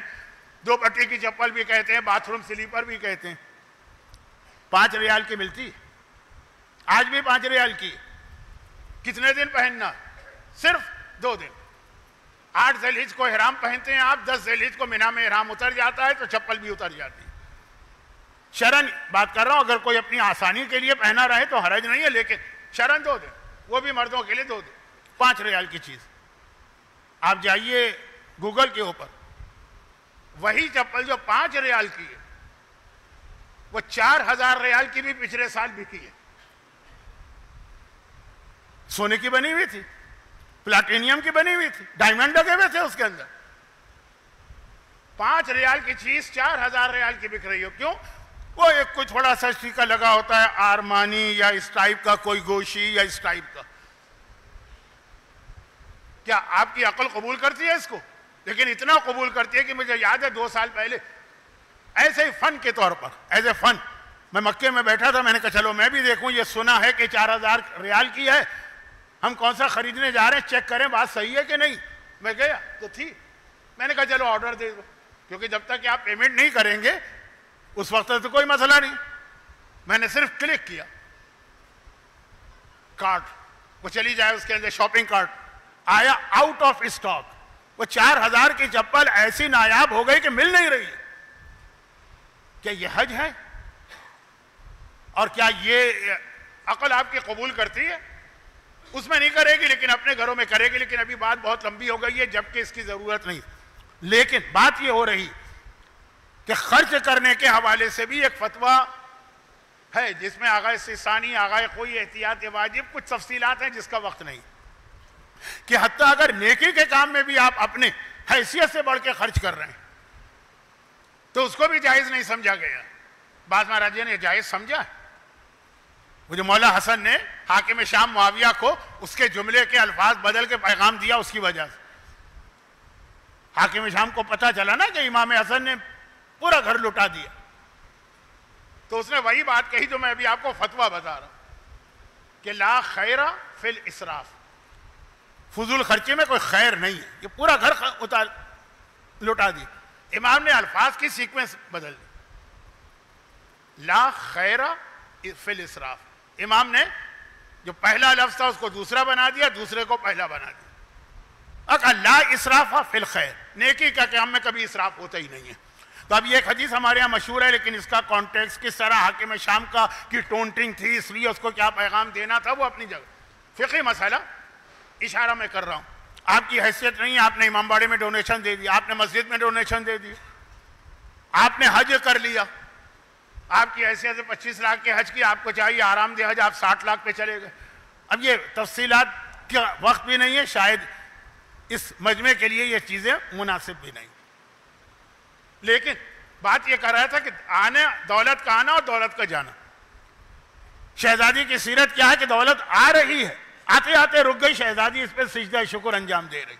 2 پٹی کی چپل بھی کہتے ہیں, باتھ روم سلیپر بھی کہتے ہیں, 5 ریال کی ملتی. آج بھی 5 ریال کی. کتنے دن پہننا؟ صرف 2 دن. 8 ذی الحجہ کو احرام پہنتے ہیں آپ, 10 ذی الحجہ کو مینا میں احرام اتر جاتا ہے تو چپل بھی اتر جاتی ہے. شرن بات کر رہا ہوں, اگر کوئی اپنی آسانی کے لیے پہنا رہے تو حرج نہیں ہے, لیکن شرن 2 دن, وہ بھی مردوں کے لیے 2 دن. 5 ریال کی چیز. آپ جائیے گوگل کے اوپر, وہی چپل جو 5 ریال کی ہے وہ 4000 ریال کی بھی پچھلے سال بکی ہے. سونے کی بنی ہوئی تھی, پلاٹینیم کی بنی ہوئی تھی, ڈائمنڈ لگے ہوئے تھے اس کے اندر. 5 ریال کی چیز 4000 ریال کی بک رہی ہو. کیوں؟ وہ ایک کوئی تھوڑا سا اسٹیکر لگا ہوتا ہے, آرمانی یا اس ٹائپ کا, کوئی گوشی یا اس ٹائپ کا. کیا آپ کی عقل قبول کرتی ہے اس کو؟ لیکن اتنا قبول کرتی ہے کہ مجھے یاد ہے 2 سال پہلے ایسے ہی فن کے طور پر, ایز اے فن, میں مکے میں بیٹھا تھا. میں نے کہا چلو میں بھی دیکھوں, یہ سنا ہے کہ 4000 ریال کی ہے, ہم کون سا خریدنے جا رہے ہیں, چیک کریں بات صحیح ہے کہ نہیں. میں گیا تو تھی. میں نے کہا چلو آرڈر دے دو, کیونکہ جب تک کہ آپ پیمنٹ نہیں کریں گے اس وقت تو کوئی مسئلہ نہیں. میں نے صرف کلک کیا, کارٹ وہ چلی جائے, اس کے اندر شاپنگ کارٹ آیا, آؤٹ آف اسٹاک. وہ 4000 کی چپل ایسی نایاب ہو گئی کہ مل نہیں رہی. کیا یہ حج ہے؟ اور کیا یہ عقل آپ کی قبول کرتی ہے؟ اس میں نہیں کرے گی, لیکن اپنے گھروں میں کرے گی. لیکن ابھی بات بہت لمبی ہو گئی ہے, جبکہ اس کی ضرورت نہیں. لیکن بات یہ ہو رہی کہ خرچ کرنے کے حوالے سے بھی ایک فتویٰ ہے جس میں آغا سیستانی, آغا خوئی, احتیاط واجب, کچھ تفصیلات ہیں جس کا وقت نہیں, کہ حتیٰ اگر نیکی کے کام میں بھی آپ اپنے حیثیت سے بڑھ کے خرچ کر رہے ہیں تو اس کو بھی جائز نہیں سمجھا گیا. بعض مہاراجوں نے جائز سمجھا. وہ جو مولا حسن نے حاکم شام معاویہ کو اس کے جملے کے الفاظ بدل کے پیغام دیا, اس کی وجہ سے حاکم شام کو پتہ چلا نا کہ امام حسن نے پورا گھر لٹا دیا, تو اس نے وہی بات کہی جو میں ابھی آپ کو فتویٰ بتا رہا ہوں کہ لا خیر فی الاسراف, فضول خرچے میں کوئی خیر نہیں ہے. یہ پورا گھر لٹا دی. امام نے الفاظ کی سیکوینس بدل دی, لا خیر فی الاسراف. امام نے جو پہلا لفظ تھا اس کو دوسرا بنا دیا, دوسرے کو پہلا بنا دیا. اگر لا اسراف فی الخیر, نیکی کا کام میں کبھی اسراف ہوتا ہی نہیں ہے. تو اب یہ ایک حدیث ہمارے یہاں مشہور ہے, لیکن اس کا کانٹیکس کس طرح حاکم شام کا کی ٹونٹنگ تھی, اس لیے اس کو کیا پیغام دینا تھا, وہ اپنی جگہ. فقہی مسئلہ اشارہ میں کر رہا ہوں. آپ کی حیثیت نہیں ہے, آپ نے امام باڑے میں ڈونیشن دے دی, آپ نے مسجد میں ڈونیشن دے دی, آپ نے حج کر لیا, آپ کی حیثیت سے 25 لاکھ کے حج کی آپ کو چاہیے آرام دہ حج، آپ 60 لاکھ پہ چلے گئے. اب یہ تفصیلات کا وقت بھی نہیں ہے، شاید اس مجمع کے لیے یہ چیزیں مناسب بھی نہیں. لیکن بات یہ کر رہا تھا کہ دولت کا آنا اور دولت کا جانا. شہزادی کی سیرت کیا ہے کہ دولت آ رہی ہے، آتے آتے رک گئی شہزادی، اس پہ سجدہ شکر انجام دے رہی.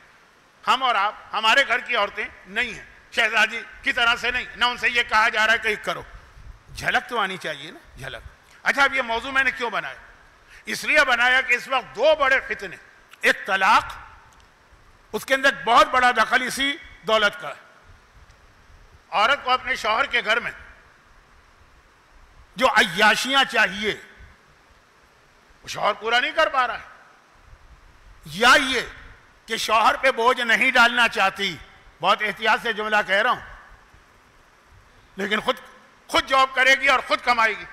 ہم اور آپ، ہمارے گھر کی عورتیں نہیں ہیں شہزادی کی طرح سے، نہیں، نہ ان سے یہ کہا جا رہا ہے کہ کرو. جھلک تو آنی چاہیے نا، جھلک. اچھا، اب یہ موضوع میں نے کیوں بنایا؟ اس لیے بنایا کہ اس وقت دو بڑے فتنے، ایک طلاق، اس کے اندر بہت بڑا دخل اسی دولت کا ہے. عورت کو اپنے شوہر کے گھر میں جو عیاشیاں چاہیے وہ شوہر پورا نہیں کر پا رہا ہے، یا یہ کہ شوہر پہ بوجھ نہیں ڈالنا چاہتی. بہت احتیاط سے جملہ کہہ رہا ہوں، لیکن خود جاب کرے گی اور خود کمائے گی.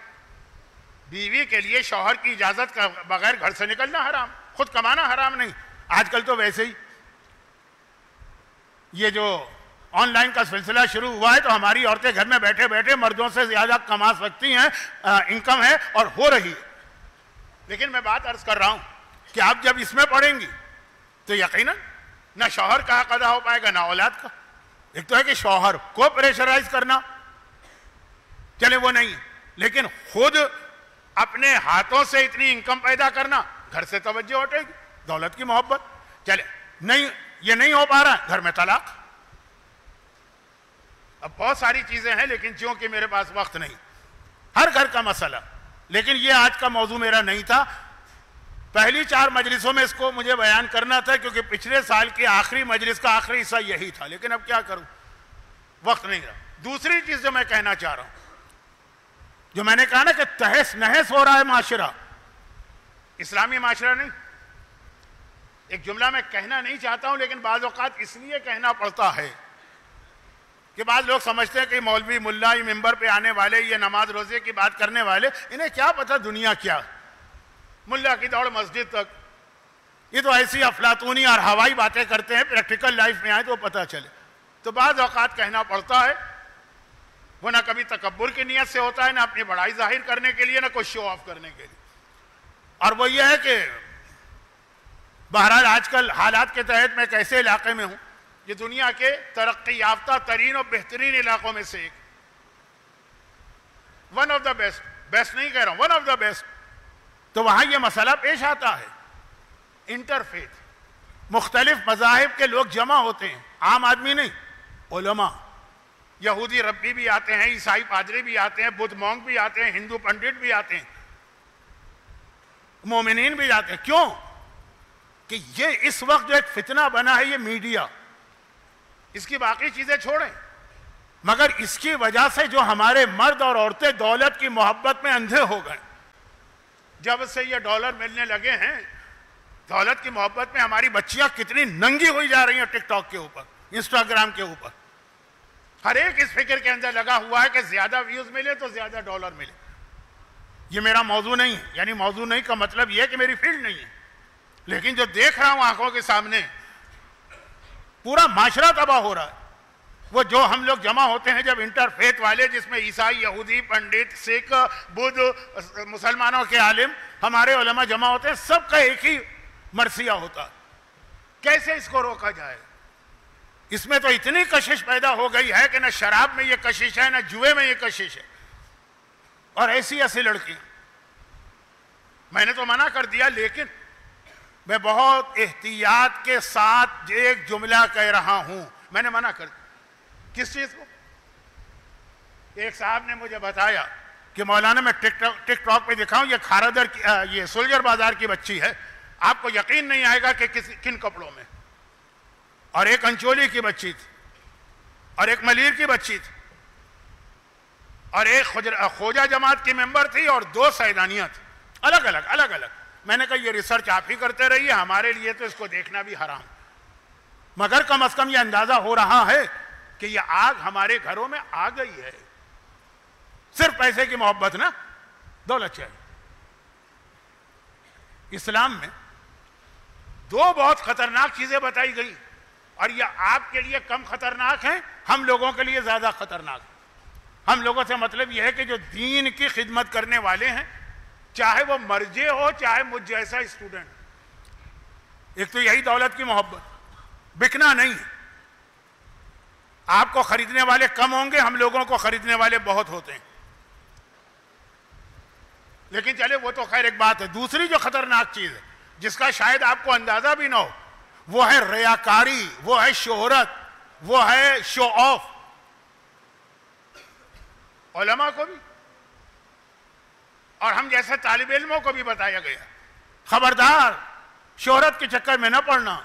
بیوی کے لیے شوہر کی اجازت کا بغیر گھر سے نکلنا حرام، خود کمانا حرام نہیں. آج کل تو ویسے ہی یہ جو آن لائن کا سلسلہ شروع ہوا ہے تو ہماری عورتیں گھر میں بیٹھے بیٹھے مردوں سے زیادہ کما سکتی ہیں، انکم ہے اور ہو رہی ہے. لیکن میں بات عرض کر رہا ہوں کہ آپ جب اس میں پڑیں گی تو یقیناً نہ شوہر کا حق ادا ہو پائے گا نہ اولاد کا. ایک تو ہے کہ شوہر کو پریشرائز کرنا، چلے وہ نہیں ہے، لیکن خود اپنے ہاتھوں سے اتنی انکم پیدا کرنا، گھر سے توجہ ہٹے گی، دولت کی محبت. چلے نہیں، یہ نہیں ہو پا رہا ہے، گھر میں طلاق. اب بہت ساری چیزیں ہیں لیکن چونکہ میرے پاس وقت نہیں، ہر گھر کا مسئلہ. لیکن یہ آج کا موضوع میرا نہیں تھا. پہلی 4 مجلسوں میں اس کو مجھے بیان کرنا تھا کیونکہ پچھلے سال کی آخری مجلس کا آخری حصہ یہی تھا، لیکن اب کیا کروں، وقت نہیں رہا. دوسری چیز جو میں کہنا چاہ رہا ہوں، جو میں نے کہا نا کہ تہس نہس ہو رہا ہے معاشرہ، اسلامی معاشرہ نہیں. ایک جملہ میں کہنا نہیں چاہتا ہوں لیکن بعض اوقات اس لیے کہنا پڑتا ہے کہ بعض لوگ سمجھتے ہیں کہ مولوی ملا یہ ممبر پہ آنے والے، یہ نماز روزے کی بات کرنے والے، انہیں کیا پتہ دنیا کیا. ملا کی دوڑ مسجد تک، یہ تو ایسی افلاطونی اور ہوائی باتیں کرتے ہیں، پریکٹیکل لائف میں آئے تو پتہ چلے. تو بعض اوقات کہنا پڑتا ہے، وہ نہ کبھی تکبر کی نیت سے ہوتا ہے، نہ اپنی بڑائی ظاہر کرنے کے لیے، نہ کوئی شو آف کرنے کے لیے. اور وہ یہ ہے کہ بہرحال آج کل حالات کے تحت میں کیسے علاقے میں ہوں، یہ دنیا کے ترقی یافتہ ترین اور بہترین علاقوں میں سے ایک، one of the best, best نہیں کہہ رہا ہوں، ون آف دا بیسٹ. تو وہاں یہ مسئلہ پیش آتا ہے، انٹرفیتھ، مختلف مذاہب کے لوگ جمع ہوتے ہیں، عام آدمی نہیں، علماء، یہودی ربی بھی آتے ہیں، عیسائی پادری بھی آتے ہیں، بدھ مونک بھی آتے ہیں، ہندو پنڈت بھی آتے ہیں، مومنین بھی آتے ہیں. کیوں؟ کہ یہ اس وقت جو ایک فتنہ بنا ہے یہ میڈیا، اس کی باقی چیزیں چھوڑیں، مگر اس کی وجہ سے جو ہمارے مرد اور عورتیں دولت کی محبت میں اندھے ہو گئے. جب سے یہ ڈالر ملنے لگے ہیں، دولت کی محبت میں ہماری بچیاں کتنی ننگی ہوئی جا رہی ہیں ٹک ٹاک کے اوپر، انسٹاگرام کے اوپر. ہر ایک اس فکر کے اندر لگا ہوا ہے کہ زیادہ ویوز ملے تو زیادہ ڈالر ملے. یہ میرا موضوع نہیں ہے، یعنی موضوع نہیں کا مطلب یہ ہے کہ میری فیلڈ نہیں ہے، لیکن جو دیکھ رہا ہوں آنکھوں کے سامنے، پورا معاشرہ تباہ ہو رہا ہے. وہ جو ہم لوگ جمع ہوتے ہیں جب انٹرفیتھ والے، جس میں عیسائی، یہودی، پنڈت، سکھ، بدھ، مسلمانوں کے عالم، ہمارے علماء جمع ہوتے ہیں، سب کا ایک ہی مرثیہ ہوتا ہے، کیسے اس کو روکا جائے. اس میں تو اتنی کشش پیدا ہو گئی ہے کہ نہ شراب میں یہ کشش ہے، نہ جوئے میں یہ کشش ہے، اور ایسی ایسی لڑکیاں. میں نے تو منع کر دیا، لیکن میں بہت احتیاط کے ساتھ ایک جملہ کہہ رہا ہوں. میں نے منع کر دیا. کس چیز کو؟ ایک صاحب نے مجھے بتایا کہ مولانا میں ٹک ٹاک پہ دکھاؤں، یہ کھارادر کی، یہ سولجر بازار کی بچی ہے، آپ کو یقین نہیں آئے گا کہ کن کپڑوں میں، اور ایک انچولی کی بچی تھی، اور ایک ملیر کی بچی تھی، اور ایک خوجہ جماعت کی ممبر تھی، اور 2 سیدانیاں تھیں، الگ الگ. میں نے کہا یہ ریسرچ آپ ہی کرتے رہیے، ہمارے لیے تو اس کو دیکھنا بھی حرام، مگر کم از کم یہ اندازہ ہو رہا ہے کہ یہ آگ ہمارے گھروں میں آ گئی ہے. صرف پیسے کی محبت نہ، دولت چاہیے. اسلام میں 2 بہت خطرناک چیزیں بتائی گئی، اور یہ آپ کے لیے کم خطرناک ہیں، ہم لوگوں کے لیے زیادہ خطرناک. ہم لوگوں سے مطلب یہ ہے کہ جو دین کی خدمت کرنے والے ہیں، چاہے وہ مرجع ہو چاہے مجھ جیسا اسٹوڈنٹ، ایک تو یہی دولت کی محبت، بکنا نہیں۔ آپ کو خریدنے والے کم ہوں گے، ہم لوگوں کو خریدنے والے بہت ہوتے ہیں، لیکن چلے وہ تو خیر ایک بات ہے۔ دوسری جو خطرناک چیز ہے جس کا شاید آپ کو اندازہ بھی نہ ہو، وہ ہے ریاکاری، وہ ہے شہرت، وہ ہے شو آف۔ علماء کو بھی اور ہم جیسے طالب علموں کو بھی بتایا گیا، خبردار شہرت کے چکر میں نہ پڑنا۔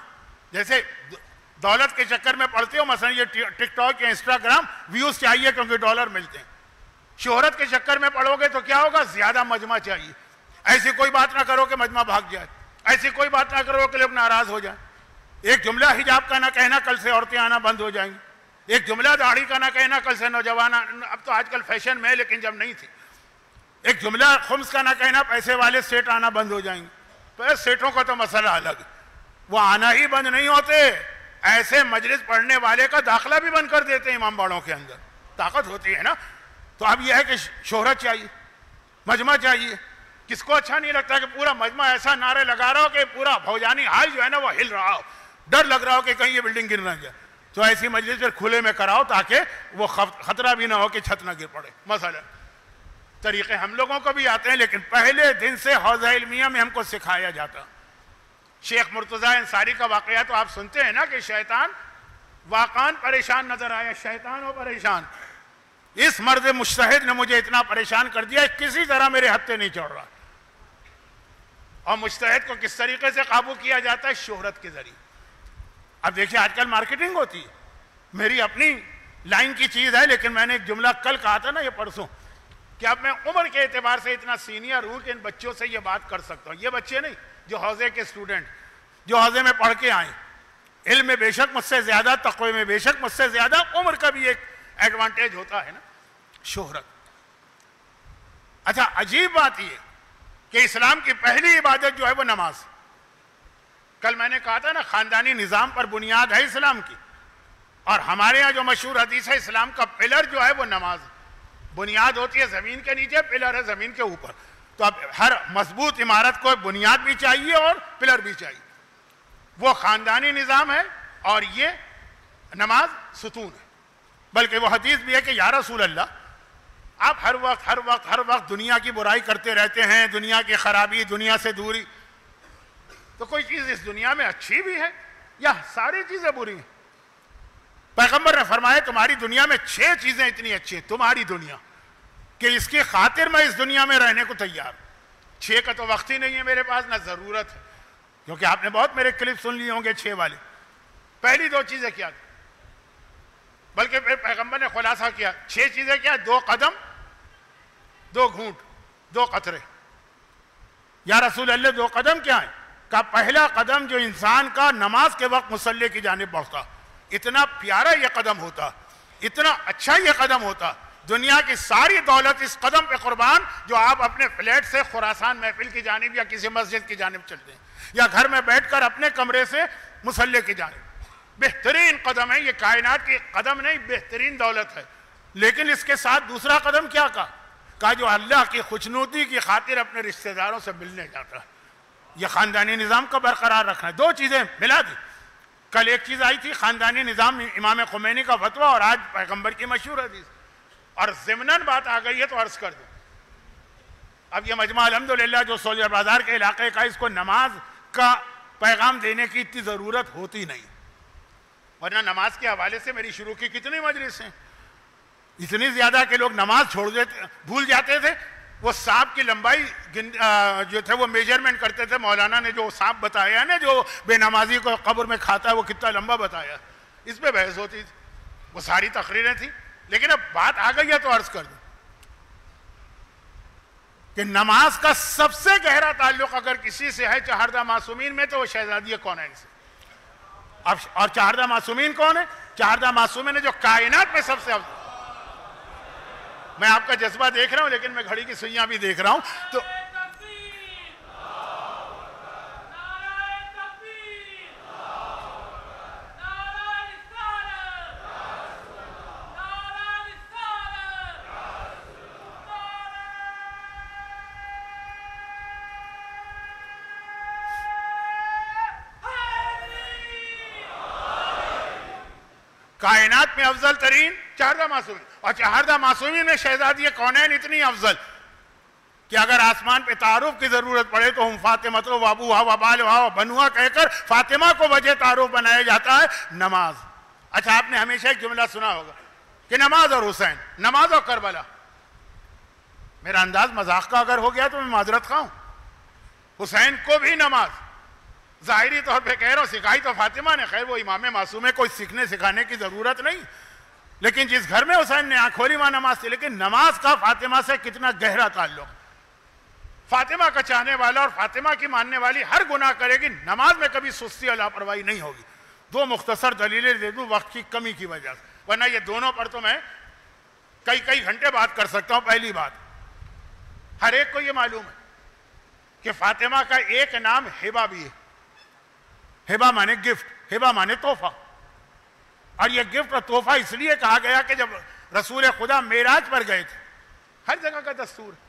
جیسے دولت کے چکر میں پڑتے ہو، مثلا یہ ٹک ٹاک یا انسٹاگرام، ویوز چاہیے کیونکہ ڈالر ملتے ہیں۔ شہرت کے چکر میں پڑو گے تو کیا ہوگا؟ زیادہ مجمع چاہیے۔ ایسی کوئی بات نہ کرو کہ مجمع بھاگ جائے، ایسی کوئی بات نہ کرو کہ لوگ ناراض ہو جائیں۔ ایک جملہ حجاب کا نہ کہنا، کل سے عورتیں آنا بند ہو جائیں گی۔ ایک جملہ داڑھی کا نہ کہنا، کل سے نوجوان، اب تو آج کل فیشن میں ہے لیکن جب نہیں تھی۔ ایک جملہ خمس کا نہ کہنا، پیسے والے سیٹ آنا بند ہو جائیں گے۔ تو سیٹوں کا تو مسئلہ الگ ہے، وہ آنا ہی بند نہیں ہوتے، ایسے مجلس پڑھنے والے کا داخلہ بھی بند کر دیتے ہیں امام باڑوں کے اندر، طاقت ہوتی ہے نا۔ تو اب یہ ہے کہ شہرت چاہیے، مجمع چاہیے۔ کس کو اچھا نہیں لگتا کہ پورا مجمع ایسا نعرے لگا رہا ہو کہ پورا بھوجانی حال جو ہے نا وہ ہل رہا ہو، ڈر لگ رہا ہو کہ کہیں یہ بلڈنگ گر نہ جائے۔ تو ایسی مجلس پھر کھلے میں کراؤ تاکہ وہ خطرہ بھی نہ ہو کہ چھت نہ گر پڑے۔ مثلا طریقے ہم لوگوں کو بھی آتے ہیں، لیکن پہلے دن سے حوزہ علمیہ میں ہم کو سکھایا جاتا۔ شیخ مرتضیٰ انصاری کا واقعہ تو آپ سنتے ہیں نا کہ شیطان واقعاً پریشان نظر آیا، شیطان ہو پریشان، اس مرد مجتہد نے مجھے اتنا پریشان کر دیا، کسی طرح میرے ہتھے نہیں چڑھ رہا۔ اور مجتہد کو کس طریقے سے قابو کیا جاتا ہے؟ شہرت کے ذریعے۔ اب دیکھیں آج کل مارکیٹنگ ہوتی ہے، میری اپنی لائن کی چیز ہے، لیکن میں نے ایک جملہ کل کہا تھا نا یہ پرسوں، کہ اب میں عمر کے اعتبار سے اتنا سینئر ہوں کہ ان بچوں سے یہ بات کر سکتا ہوں۔ یہ بچے نہیں، جو حوزے کے اسٹوڈنٹ، جو حوزے میں پڑھ کے آئیں، علم میں بے شک مجھ سے زیادہ، تقوی میں بے شک مجھ سے زیادہ، عمر کا بھی ایک ایڈوانٹیج ہوتا ہے نا، شہرت۔ اچھا عجیب بات یہ کہ اسلام کی پہلی عبادت جو ہے وہ نماز۔ کل میں نے کہا تھا نا خاندانی نظام پر بنیاد ہے اسلام کی، اور ہمارے ہاں جو مشہور حدیث ہے اسلام کا پلر جو ہے وہ نماز۔ بنیاد ہوتی ہے زمین کے نیچے، پلر ہے زمین کے اوپر۔ تو اب ہر مضبوط عمارت کو بنیاد بھی چاہیے اور پلر بھی چاہیے، وہ خاندانی نظام ہے اور یہ نماز ستون ہے۔ بلکہ وہ حدیث بھی ہے کہ یا رسول اللہ، آپ ہر وقت دنیا کی برائی کرتے رہتے ہیں، دنیا کی خرابی، دنیا سے دوری، تو کوئی چیز اس دنیا میں اچھی بھی ہے یا ساری چیزیں بری ہیں؟ پیغمبر نے فرمایا تمہاری دنیا میں 6 چیزیں اتنی اچھی ہیں، تمہاری دنیا، کہ اس کی خاطر میں اس دنیا میں رہنے کو تیار ہوں۔ 6 کا تو وقت ہی نہیں ہے میرے پاس، نہ ضرورت ہے، کیونکہ آپ نے بہت میرے کلپ سن لیے ہوں گے 6 والے۔ پہلی 2 چیزیں کیا تھی؟ بلکہ پھر پیغمبر نے خلاصہ کیا، 6 چیزیں کیا؟ 2 قدم، 2 گھونٹ، 2 قطرے۔ یا رسول اللہ 2 قدم کیا ہے؟ کہ پہلا قدم جو انسان کا نماز کے وقت مصلی کی جانب بڑھتا، اتنا پیارا یہ قدم ہوتا، اتنا اچھا یہ قدم ہوتا، دنیا کی ساری دولت اس قدم پہ قربان جو آپ اپنے فلیٹ سے خراسان محفل کی جانب یا کسی مسجد کی جانب چلتے ہیں، یا گھر میں بیٹھ کر اپنے کمرے سے مصلی کی جانب۔ بہترین قدم ہے یہ، کائنات کی قدم نہیں، بہترین دولت ہے۔ لیکن اس کے ساتھ دوسرا قدم کیا کہا جو اللہ کی خوشنودی کی خاطر اپنے رشتہ داروں سے ملنے جاتا ہے۔ یہ خاندانی نظام کا برقرار رکھنا ہے۔ 2 چیزیں ملا دی۔ کل ایک چیز آئی تھی خاندانی نظام، امام خمینی کا فتویٰ، اور آج پیغمبر کی مشہور حدیث، اور ضمناً بات آ گئی ہے تو عرض کر دوں۔ اب یہ مجمع الحمدللہ جو سولجر بازار کے علاقے کا، اس کو نماز کا پیغام دینے کی اتنی ضرورت ہوتی نہیں، ورنہ نماز کے حوالے سے میری شروع کی کتنی مجلسیں، اتنی زیادہ کہ لوگ نماز چھوڑ دیتے، بھول جاتے تھے۔ وہ سانپ کی لمبائی جو تھے وہ میجرمنٹ کرتے تھے، مولانا نے جو سانپ بتایا نا جو بے نمازی کو قبر میں کھاتا ہے وہ کتنا لمبا بتایا، اس پہ بحث ہوتی تھی، وہ ساری تقریریں تھیں۔ لیکن اب بات آ گئی ہے تو عرض کر دوں کہ نماز کا سب سے گہرا تعلق اگر کسی سے ہے 4 معصومین میں تو وہ شہزادی کونین سے۔ اب اور 4 معصومین کون ہیں؟ 4 معصومین جو کائنات میں سب سے افضل۔ میں آپ کا جذبہ دیکھ رہا ہوں لیکن میں گھڑی کی سوئیاں بھی دیکھ رہا ہوں، تو کائنات میں افضل ترین 14 معصومین، اور 14 معصومین میں شہزادی کونین اتنی افضل کہ اگر آسمان پہ تعارف کی ضرورت پڑے تو ہم فاطمہ تو وابوہا وبالہا وبنوہا کہہ کر فاطمہ کو وجہ تعارف بنایا جاتا ہے نماز۔ اچھا آپ نے ہمیشہ ایک جملہ سنا ہوگا کہ نماز اور حسین، نماز اور کربلا۔ میرا انداز مذاق کا اگر ہو گیا تو میں معذرت خواہ ہوں۔ حسین کو بھی نماز، ظاہری طور پہ کہہ رہا ہوں سکھائی تو فاطمہ نے، خیر وہ امام معصوم ہے، کوئی سیکھنے سکھانے کی ضرورت نہیں، لیکن جس گھر میں حسین نے آنکھ کھولی وہاں نماز تھی۔ لیکن نماز کا فاطمہ سے کتنا گہرا تعلق، فاطمہ کا چاہنے والا اور فاطمہ کی ماننے والی ہر گناہ کرے گی، نماز میں کبھی سستی اور لاپرواہی نہیں ہوگی۔ دو مختصر دلیلیں دے دوں وقت کی کمی کی وجہ سے، ورنہ یہ دونوں پر تو میں کئی گھنٹے بات کر سکتا ہوں۔ پہلی بات، ہر ایک کو یہ معلوم ہے کہ فاطمہ کا ایک نام ہبہ بھی ہے۔ ہبہ مانے گفٹ، ہبہ مانے تحفہ، اور یہ گفٹ اور تحفہ اس لیے کہا گیا کہ جب رسول خدا معراج پر گئے تھے، ہر جگہ کا دستور ہے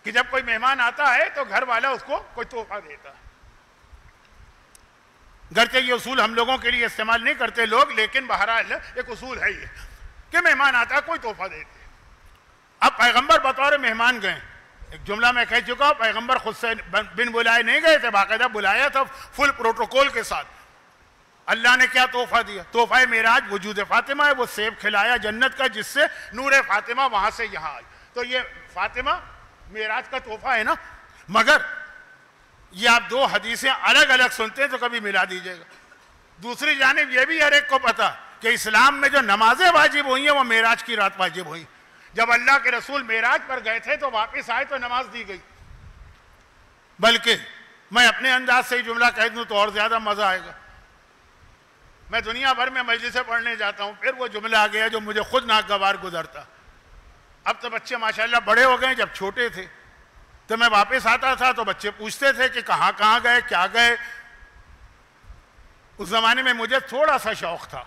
کہ جب کوئی مہمان آتا ہے تو گھر والا اس کو کوئی تحفہ دیتا ہے۔ گرچہ یہ اصول ہم لوگوں کے لیے استعمال نہیں کرتے لوگ، لیکن بہرحال ایک اصول ہے یہ کہ مہمان آتا ہے کوئی تحفہ دیتے۔ اب پیغمبر بطور مہمان گئے، ایک جملہ میں کہہ چکا ہوں، پیغمبر خود سے بن بلائے نہیں گئے تھے، باقاعدہ بلایا تھا فل پروٹوکول کے ساتھ۔ اللہ نے کیا تحفہ دیا؟ تحفہ معراج وجود فاطمہ ہے، وہ سیب کھلایا جنت کا جس سے نور فاطمہ وہاں سے یہاں آئی۔ تو یہ فاطمہ معراج کا تحفہ ہے نا۔ مگر یہ آپ دو حدیثیں الگ الگ سنتے ہیں تو کبھی ملا دیجئے گا۔ دوسری جانب یہ بھی ہر ایک کو پتا کہ اسلام میں جو نمازیں واجب ہوئی ہیں وہ معراج کی رات واجب ہوئی۔ جب اللہ کے رسول معراج پر گئے تھے تو واپس آئے تو نماز دی گئی۔ بلکہ میں اپنے انداز سے ہی جملہ کہہ دوں تو اور زیادہ مزہ آئے گا۔ میں دنیا بھر میں مجلسیں پڑھنے جاتا ہوں، پھر وہ جملہ آ گیا جو مجھے خود ناگوار گزرتا۔ اب تو بچے ماشاءاللہ بڑے ہو گئے، جب چھوٹے تھے تو میں واپس آتا تھا تو بچے پوچھتے تھے کہ کہاں کہاں گئے، کیا گئے۔ اس زمانے میں مجھے تھوڑا سا شوق تھا،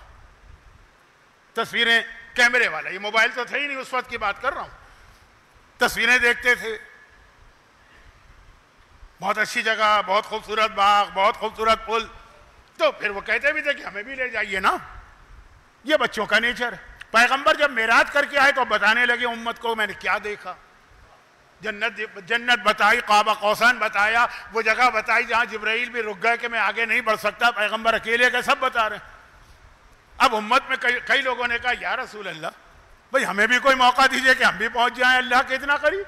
تصویریں کیمرے والا، یہ موبائل تو تھے ہی نہیں، اس وقت کی بات کر رہا ہوں۔ تصویریں دیکھتے تھے، بہت اچھی جگہ، بہت خوبصورت باغ، بہت خوبصورت پل، تو پھر وہ کہتے بھی تھے کہ ہمیں بھی لے جائیے نا۔ یہ بچوں کا نیچر ہے۔ پیغمبر جب معراج کر کے آئے تو بتانے لگے امت کو میں نے کیا دیکھا، جنت بتائی، قاب قوسین بتایا، وہ جگہ بتائی جہاں جبرائیل بھی رک گئے کہ میں آگے نہیں بڑھ سکتا، پیغمبر اکیلے کے سب بتا رہے ہیں۔ اب امت میں کئی لوگوں نے کہا یا رسول اللہ بھئی ہمیں بھی کوئی موقع دیجئے کہ ہم بھی پہنچ جائیں اللہ کے اتنا قریب۔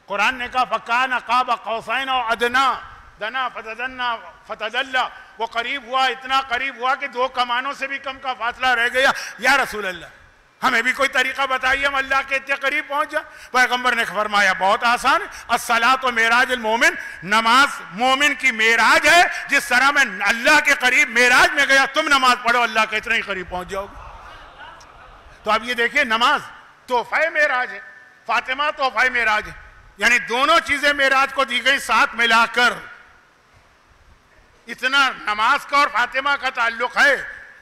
قرآن نے کہا فَكَانَ قَابَ قَوْسَيْنِ أَوْ أَدْنَىٰ دنا فتدنا فتدلّا، وہ قریب ہوا، اتنا قریب ہوا کہ 2 کمانوں سے بھی کم کا فاصلہ رہ گیا۔ یا رسول اللہ ہمیں بھی کوئی طریقہ بتائیے ہم اللہ کے اتنے قریب پہنچ جائیں۔ پیغمبر نے فرمایا بہت آسان ہے، الصلاۃ معراج المومن، نماز مومن کی معراج ہے، جس طرح میں اللہ کے قریب معراج میں گیا تم نماز پڑھو اللہ کے اتنے ہی قریب پہنچ جاؤ گے۔ تو اب یہ دیکھیں نماز تحفہ معراج ہے، فاطمہ تحفہ معراج ہے، یعنی دونوں چیزیں معراج کو دی گئی ساتھ ملا کر۔ اتنا نماز کا اور فاطمہ کا تعلق ہے۔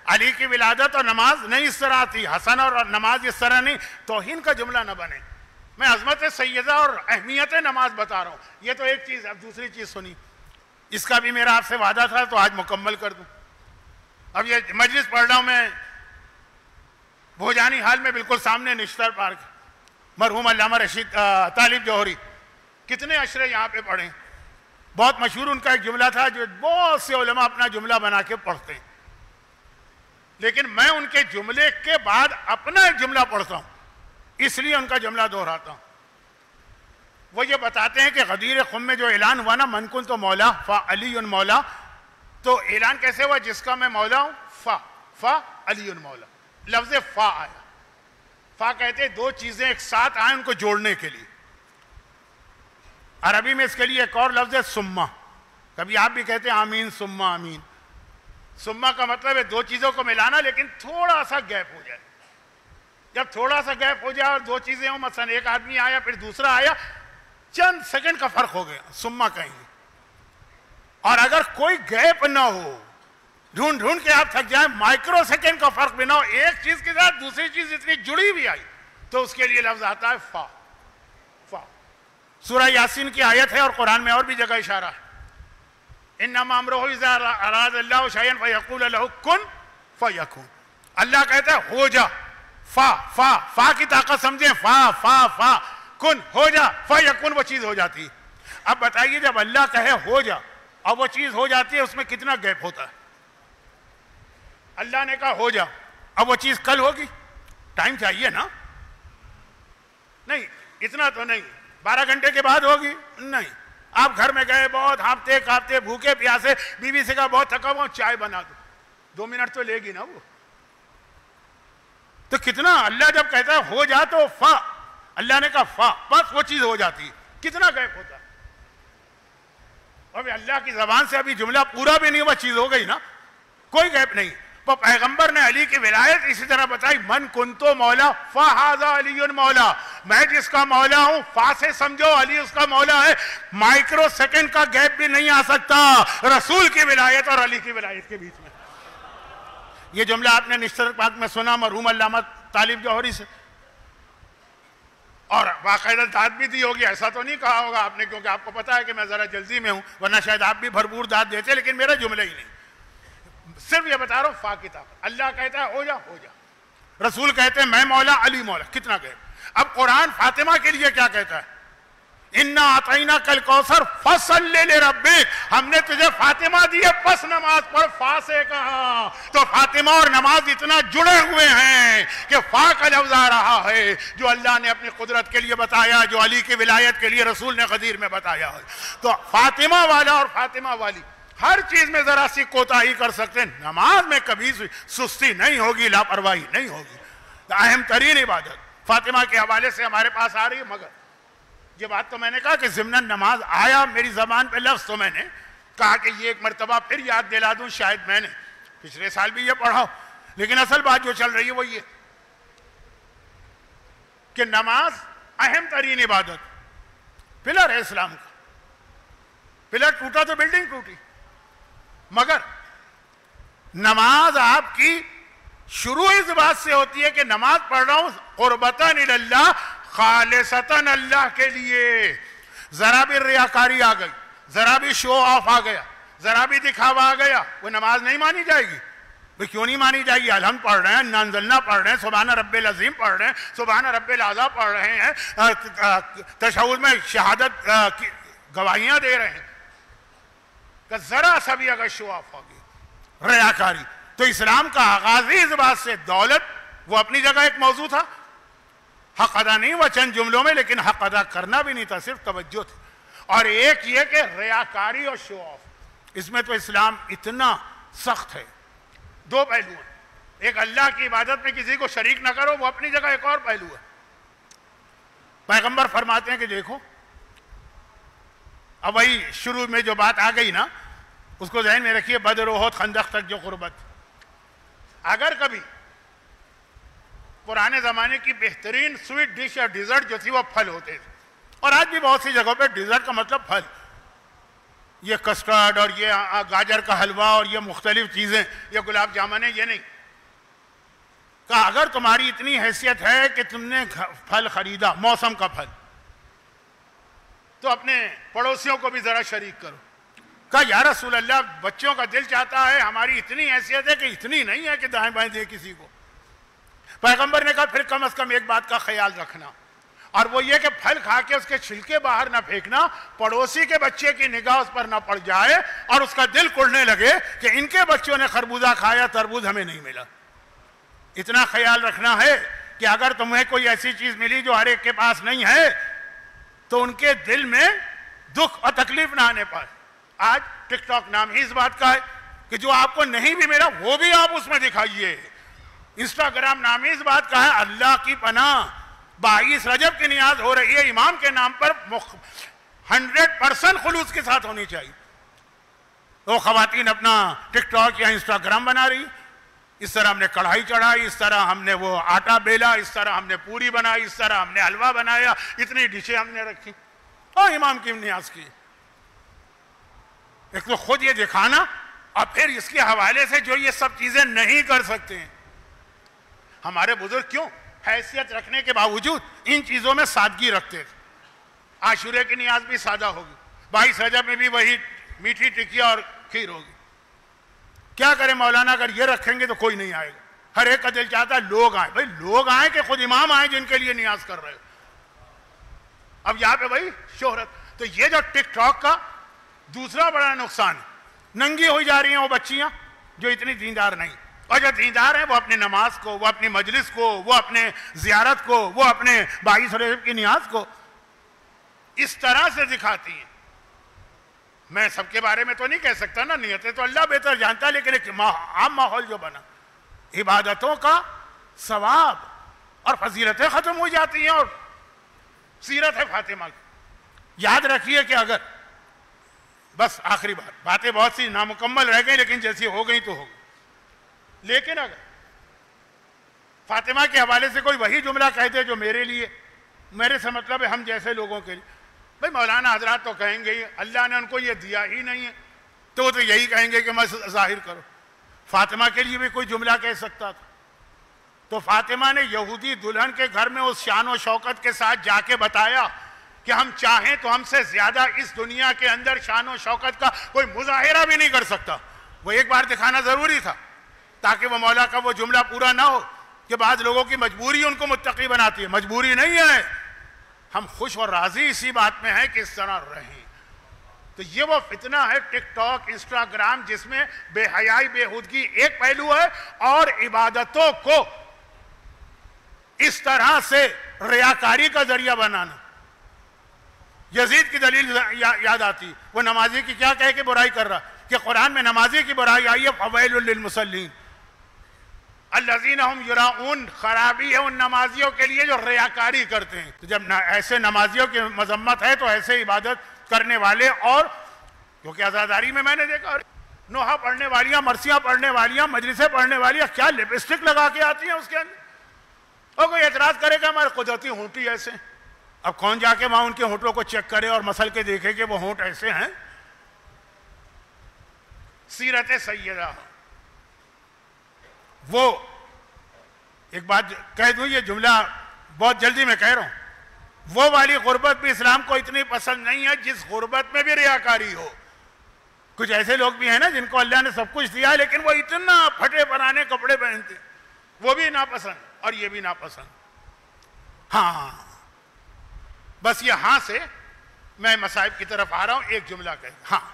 علی کی ولادت اور نماز نہیں اس طرح تھی، حسن اور نماز اس طرح نہیں، توہین کا جملہ نہ بنے۔ میں عظمت سیدہ اور اہمیت نماز بتا رہا ہوں، یہ تو ایک چیز۔ اب دوسری چیز سنی، اس کا بھی میرا آپ سے وعدہ تھا تو آج مکمل کر دوں۔ اب یہ مجلس پڑھ رہا ہوں میں بھوجانی حال میں، بالکل سامنے نشتر پارک، مرحوم علامہ رشید طالب جوہری کتنے عشرے یہاں پہ پڑھیں۔ بہت مشہور ان کا ایک جملہ تھا جو بہت سے علماء اپنا جملہ بنا کے پڑھتے ہیں، لیکن میں ان کے جملے کے بعد اپنا ایک جملہ پڑھتا ہوں، اس لیے ان کا جملہ دہراتا ہوں۔ وہ یہ بتاتے ہیں کہ غدیر خم میں جو اعلان ہوا نا من کنت مولا فعلی مولا، تو اعلان کیسے ہوا؟ جس کا میں مولا ہوں فا علی مولا، لفظ فا آیا۔ فا کہتے ہیں 2 چیزیں ایک ساتھ آئیں ان کو جوڑنے کے لیے۔ عربی میں اس کے لیے ایک اور لفظ ہے سما، کبھی آپ بھی کہتے ہیں آمین سما آمین۔ سما کا مطلب ہے 2 چیزوں کو ملانا لیکن تھوڑا سا گیپ ہو جائے۔ جب تھوڑا سا گیپ ہو جائے اور 2 چیزیں ہوں، مثلا ایک آدمی آیا پھر دوسرا آیا، چند سیکنڈ کا فرق ہو گیا، سما کہیں گے۔ اور اگر کوئی گیپ نہ ہو، ڈھونڈ کے آپ تھک جائیں، مائکرو سیکنڈ کا فرق بھی نہ ہو، ایک چیز کے ساتھ دوسری چیز اتنی جڑی بھی آئی، تو اس کے لیے لفظ آتا ہے فا۔ سورہ یاسین کی آیت ہے اور قرآن میں اور بھی جگہ اشارہ ہے، انما امرہ اذا اراد اللہ شیئا فیقول لہ کن فیکون. اللہ کہتا ہے ہو جا, فا کی طاقت سمجھیں, فا کن, ہو جا, فیکون, وہ چیز ہو جاتی ہے. اب بتائیے جب اللہ کہے ہو جا اور وہ چیز ہو جاتی ہے, اس میں کتنا گیپ ہوتا ہے؟ اللہ نے کہا ہو جا, اب وہ چیز کل ہوگی, ٹائم چاہیے نا. نہیں, اتنا تو نہیں. 12 گھنٹے کے بعد ہوگی نہیں. آپ گھر میں گئے, بہت ہانپتے کانپتے بھوکے پیاسے, بیوی سے کہا بہت تھکا ہوا, چائے بنا دو, 2 منٹ تو لے گی نا وہ. تو کتنا اللہ جب کہتا ہے ہو جا تو فا, اللہ نے کہا فا, بس وہ چیز ہو جاتی ہے. کتنا گیپ ہوتا ہے؟ ابھی اللہ کی زبان سے ابھی جملہ پورا بھی نہیں ہوا, چیز ہو گئی نا, کوئی گیپ نہیں. تو پیغمبر نے علی کی ولایت اسی طرح بتائی, من کنتو مولا فہذا علی مولا, میں جس کا مولا ہوں فا سے سمجھو علی اس کا مولا ہے. مائکرو سیکنڈ کا گیپ بھی نہیں آ سکتا رسول کی ولایت اور علی کی ولایت کے بیچ میں. یہ جملہ آپ نے نشتر پاک میں سنا مرحوم علامہ طالب جوہری سے, اور باقاعدہ داد بھی دی ہوگی, ایسا تو نہیں کہا ہوگا آپ نے, کیونکہ آپ کو پتا ہے کہ میں ذرا جلدی میں ہوں, ورنہ شاید آپ بھی بھرپور داد دیتے, لیکن میرا جملہ ہی نہیں. صرف یہ بتا رہا ہوں فا کی طاقت. اللہ کہتا ہے ہو جا, ہو جا. رسول کہتے ہیں میں مولا, علی مولا. کتنا گئے. اب قرآن فاطمہ کے لیے کیا کہتا ہے؟ انا اعطیناک الکوثر فصلی لربک, ہم نے تجھے فاطمہ دی ہے پس نماز پڑھ. فا سے کہا تو فاطمہ اور نماز اتنا جڑے ہوئے ہیں کہ فا کا لفظ آ رہا ہے جو اللہ نے اپنی قدرت کے لیے بتایا, جو علی کی ولایت کے لیے رسول نے غدیر میں بتایا ہے. تو فاطمہ والا اور فاطمہ والی ہر چیز میں ذرا سی کوتاہی کر سکتے ہیں, نماز میں کبھی سستی نہیں ہوگی, لاپرواہی نہیں ہوگی. اہم ترین عبادت فاطمہ کے حوالے سے ہمارے پاس آ رہی ہے. مگر یہ بات تو میں نے کہا کہ ضمن نماز آیا میری زبان پہ لفظ, تو میں نے کہا کہ یہ ایک مرتبہ پھر یاد دلا دوں. شاید میں نے پچھلے سال بھی یہ پڑھا, لیکن اصل بات جو چل رہی ہے وہ یہ کہ نماز اہم ترین عبادت, پلر ہے اسلام کا. پلر ٹوٹا تو بلڈنگ ٹوٹی. مگر نماز آپ کی شروع اس بات سے ہوتی ہے کہ نماز پڑھ رہا ہوں قربتاً اللہ, خالصتاً اللہ کے لیے. ذرا بھی ریاکاری آ گئی, ذرا بھی شو آف آ گیا, ذرا بھی دکھاوا آ گیا, وہ نماز نہیں مانی جائے گی. بھئی کیوں نہیں مانی جائے گی؟ الحمد پڑھ رہے ہیں, انا انزلنا پڑھ رہے ہیں, سبحان رب العظیم پڑھ رہے ہیں, سبحان رب الاعلیٰ پڑھ رہے ہیں, تشہد میں شہادت کی گواہیاں دے رہے ہیں. کہ ذرا سا بھی اگر شو آف ہوگی, ریاکاری. تو اسلام کا آغاز ہی اس بات سے, دولت وہ اپنی جگہ ایک موضوع تھا, حق ادا نہیں ہوا چند جملوں میں, لیکن حق ادا کرنا بھی نہیں تھا, صرف توجہ تھی. اور ایک یہ کہ ریاکاری اور شو آف, اس میں تو اسلام اتنا سخت ہے. 2 پہلو ہیں. ایک اللہ کی عبادت میں کسی کو شریک نہ کرو, وہ اپنی جگہ ایک اور پہلو ہے. پیغمبر فرماتے ہیں کہ دیکھو, اب وہی شروع میں جو بات آ گئی نا, اس کو ذہن میں رکھیے, بدر احد خندق تک جو قربت. اگر کبھی پرانے زمانے کی بہترین سویٹ ڈش یا ڈیزرٹ جو تھی وہ پھل ہوتے تھے, اور آج بھی بہت سی جگہوں پہ ڈیزرٹ کا مطلب پھل, یہ کسٹرڈ اور یہ گاجر کا حلوہ اور یہ مختلف چیزیں, یہ گلاب جامن ہے, یہ نہیں. کہا اگر تمہاری اتنی حیثیت ہے کہ تم نے پھل خریدا, موسم کا پھل, تو اپنے پڑوسیوں کو بھی ذرا شریک کرو. کہا یا رسول اللہ, بچوں کا دل چاہتا ہے, ہماری اتنی حیثیت ہے کہ اتنی نہیں ہے کہ دائیں بائیں دے کسی کو. پیغمبر نے کہا پھر کم از کم ایک بات کا خیال رکھنا, اور وہ یہ کہ پھل کھا کے اس کے چھلکے باہر نہ پھینکنا, پڑوسی کے بچے کی نگاہ اس پر نہ پڑ جائے اور اس کا دل کڑنے لگے کہ ان کے بچوں نے خربوزہ کھایا, تربوز ہمیں نہیں ملا. اتنا خیال رکھنا ہے کہ اگر تمہیں کوئی ایسی چیز ملی جو ہر ایک کے پاس نہیں ہے, تو ان کے دل میں دکھ اور تکلیف نہ آنے پائے. آج ٹک ٹاک نام ہی اس بات کا ہے کہ جو آپ کو نہیں بھی ملا وہ بھی آپ اس میں دکھائیے. انسٹاگرام نام ہی اس بات کا ہے. اللہ کی پناہ 22 رجب کی نیاز ہو رہی ہے, امام کے نام پر 100% خلوص کے ساتھ ہونی چاہیے. وہ خواتین اپنا ٹک ٹاک یا انسٹاگرام بنا رہی, اس طرح ہم نے کڑھائی چڑھائی, اس طرح ہم نے وہ آٹا بیلا, اس طرح ہم نے پوری بنائی, اس طرح ہم نے حلوہ بنایا, اتنی ڈشیں ہم نے رکھی, اور امام کی نیاز کی. ایک تو خود یہ دکھانا, اور پھر اس کے حوالے سے جو یہ سب چیزیں نہیں کر سکتے ہیں. ہمارے بزرگ کیوں حیثیت رکھنے کے باوجود ان چیزوں میں سادگی رکھتے تھے. عاشورے کی نیاز بھی سادہ ہوگی, 22 رجب میں بھی وہی میٹھی ٹکیا اور کھیر ہوگی. کیا کریں مولانا، اگر یہ رکھیں گے تو کوئی نہیں آئے گا، ہر ایک کا دل چاہتا ہے لوگ آئیں. بھائی لوگ آئیں کہ خود امام آئیں جن کے لیے نیاز کر رہے ہو. اب یہاں پہ بھائی شہرت. تو یہ جو ٹک ٹاک کا دوسرا بڑا نقصان ہے، ننگی ہوئی جا رہی ہیں وہ بچیاں جو اتنی دیندار نہیں، اور جو دیندار ہیں وہ اپنی نماز کو، وہ اپنی مجلس کو، وہ اپنے زیارت کو، وہ اپنے 22 رجب کی نیاز کو اس طرح سے دکھاتی ہیں. میں سب کے بارے میں تو نہیں کہہ سکتا نا، نیتیں تو اللہ بہتر جانتا ہے، لیکن ایک عام ماحول جو بنا، عبادتوں کا ثواب اور فضیلتیں ختم ہو جاتی ہیں. اور سیرت ہے فاطمہ کی. یاد رکھیے کہ اگر بس آخری باتیں بہت سی نامکمل رہ گئی، لیکن جیسی ہو گئی تو ہو گئی. لیکن اگر فاطمہ کے حوالے سے کوئی وہی جملہ کہہ دے جو میرے لیے، میرے سے مطلب ہے ہم جیسے لوگوں کے لیے، بھائی مولانا حضرات تو کہیں گے اللہ نے ان کو یہ دیا ہی نہیں ہے، تو وہ تو یہی کہیں گے کہ میں ظاہر کرو. فاطمہ کے لیے بھی کوئی جملہ کہہ سکتا تھا. تو فاطمہ نے یہودی دلہن کے گھر میں اس شان و شوکت کے ساتھ جا کے بتایا کہ ہم چاہیں تو ہم سے زیادہ اس دنیا کے اندر شان و شوکت کا کوئی مظاہرہ بھی نہیں کر سکتا. وہ ایک بار دکھانا ضروری تھا تاکہ وہ مولا کا وہ جملہ پورا نہ ہو کہ بعض لوگوں کی مجبوری ان کو متقی بناتی ہے. مجبوری نہیں ہے، ہم خوش اور راضی اسی بات میں ہیں کہ اس طرح رہیں. تو یہ وہ فتنہ ہے ٹک ٹاک، انسٹاگرام، جس میں بے حیائی، بے ہودگی ایک پہلو ہے، اور عبادتوں کو اس طرح سے ریاکاری کا ذریعہ بنانا. یزید کی دلیل یاد آتی، وہ نمازی کی کیا کہہ کے برائی کر رہا کہ قرآن میں نمازی کی برائی آئی ہے فویل للمصلین الذین ہم یراؤون. خرابی ہے ان نمازیوں کے لیے جو ریاکاری کرتے ہیں. تو جب ایسے نمازیوں کی مذمت ہے تو ایسے عبادت کرنے والے، اور کیونکہ عزاداری میں نے دیکھا نوحہ پڑھنے والیاں، مرثیہ پڑھنے والیاں، مجلسیں پڑھنے والیاں کیا لپسٹک لگا کے آتی ہیں اس کے اندر. اور کوئی اعتراض کرے کہ ہمارے قدرتی ہونٹی ایسے ہیں. اب کون جا کے وہاں ان کے ہونٹوں کو چیک کرے اور مسل کے دیکھے کہ وہ ہونٹ ایسے ہیں. سیرت سیدہ. وہ ایک بات کہہ دوں، یہ جملہ بہت جلدی میں کہہ رہا ہوں، وہ والی غربت بھی اسلام کو اتنی پسند نہیں ہے جس غربت میں بھی ریاکاری ہو. کچھ ایسے لوگ بھی ہیں نا جن کو اللہ نے سب کچھ دیا لیکن وہ اتنا پھٹے پرانے کپڑے پہنتے، وہ بھی ناپسند اور یہ بھی ناپسند. ہاں بس یہاں سے میں مصائب کی طرف آ رہا ہوں. ایک جملہ کہہ، ہاں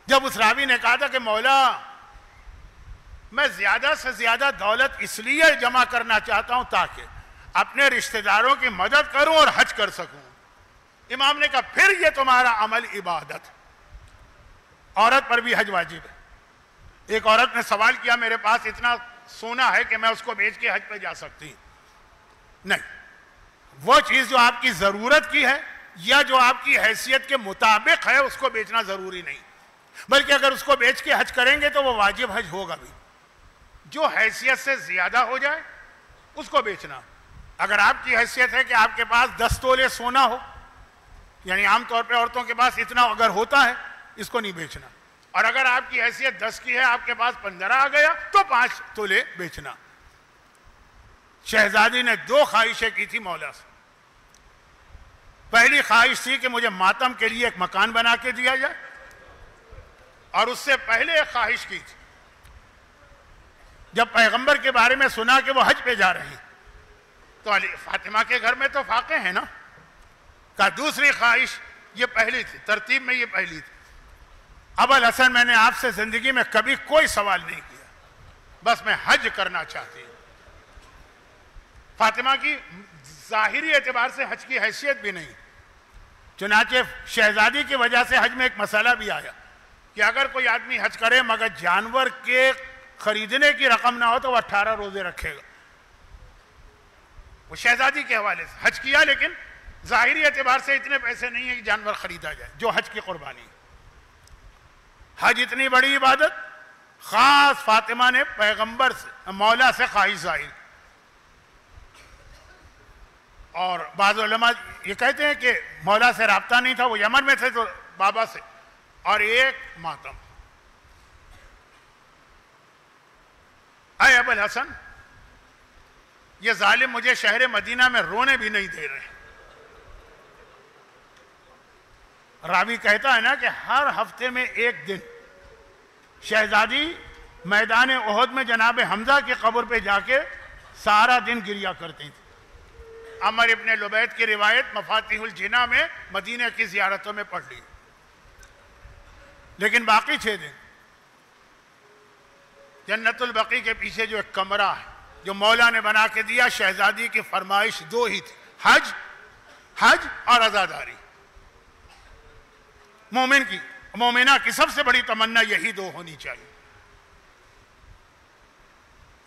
جب اس راوی نے کہا تھا کہ مولا میں زیادہ سے زیادہ دولت اس لیے جمع کرنا چاہتا ہوں تاکہ اپنے رشتہ داروں کی مدد کروں اور حج کر سکوں، امام نے کہا پھر یہ تمہارا عمل عبادت. عورت پر بھی حج واجب ہے. ایک عورت نے سوال کیا میرے پاس اتنا سونا ہے کہ میں اس کو بیچ کے حج پہ جا سکتی ہوں. نہیں، وہ چیز جو آپ کی ضرورت کی ہے یا جو آپ کی حیثیت کے مطابق ہے اس کو بیچنا ضروری نہیں، بلکہ اگر اس کو بیچ کے حج کریں گے تو وہ واجب حج ہوگا بھی. جو حیثیت سے زیادہ ہو جائے اس کو بیچنا. اگر آپ کی حیثیت ہے کہ آپ کے پاس 10 تولے سونا ہو، یعنی عام طور پہ عورتوں کے پاس اتنا اگر ہوتا ہے، اس کو نہیں بیچنا. اور اگر آپ کی حیثیت 10 کی ہے، آپ کے پاس 15 آ گیا تو 5 تولے بیچنا. شہزادی نے 2 خواہشیں کی تھی مولا سے. پہلی خواہش تھی کہ مجھے ماتم کے لیے ایک مکان بنا کے دیا جائے، اور اس سے پہلے ایک خواہش کی تھی جب پیغمبر کے بارے میں سنا کہ وہ حج پہ جا رہے ہیں تو فاطمہ کے گھر میں تو فاقے ہیں نا. کہا دوسری خواہش، یہ پہلی تھی، ترتیب میں یہ پہلی تھی. ابوالحسن میں نے آپ سے زندگی میں کبھی کوئی سوال نہیں کیا، بس میں حج کرنا چاہتی ہوں. فاطمہ کی ظاہری اعتبار سے حج کی حیثیت بھی نہیں، چنانچہ شہزادی کی وجہ سے حج میں ایک مسئلہ بھی آیا کہ اگر کوئی آدمی حج کرے مگر جانور کے خریدنے کی رقم نہ ہو تو وہ 18 روزے رکھے گا. وہ شہزادی کے حوالے سے حج کیا لیکن ظاہری اعتبار سے اتنے پیسے نہیں ہیں کہ جانور خریدا جائے جو حج کی قربانی. حج اتنی بڑی عبادت، خاص فاطمہ نے پیغمبر سے، مولا سے خواہش ظاہر. اور بعض علماء یہ کہتے ہیں کہ مولا سے رابطہ نہیں تھا، وہ یمن میں تھے تو بابا سے. اور ایک ماتم، اے ابوالحسن یہ ظالم مجھے شہر مدینہ میں رونے بھی نہیں دے رہے. راوی کہتا ہے نا کہ ہر ہفتے میں ایک دن شہزادی میدان احد میں جناب حمزہ کی قبر پہ جا کے سارا دن گریا کرتی تھی. عمر ابن لبید کی روایت مفاتیح الجناح میں مدینہ کی زیارتوں میں پڑھ لی. لیکن باقی 6 دن جنت البقیع کے پیچھے جو ایک کمرہ ہے جو مولا نے بنا کے دیا، شہزادی کی فرمائش 2 ہی تھی، حج اور عزاداری. مومنہ کی سب سے بڑی تمنا یہی 2 ہونی چاہیے.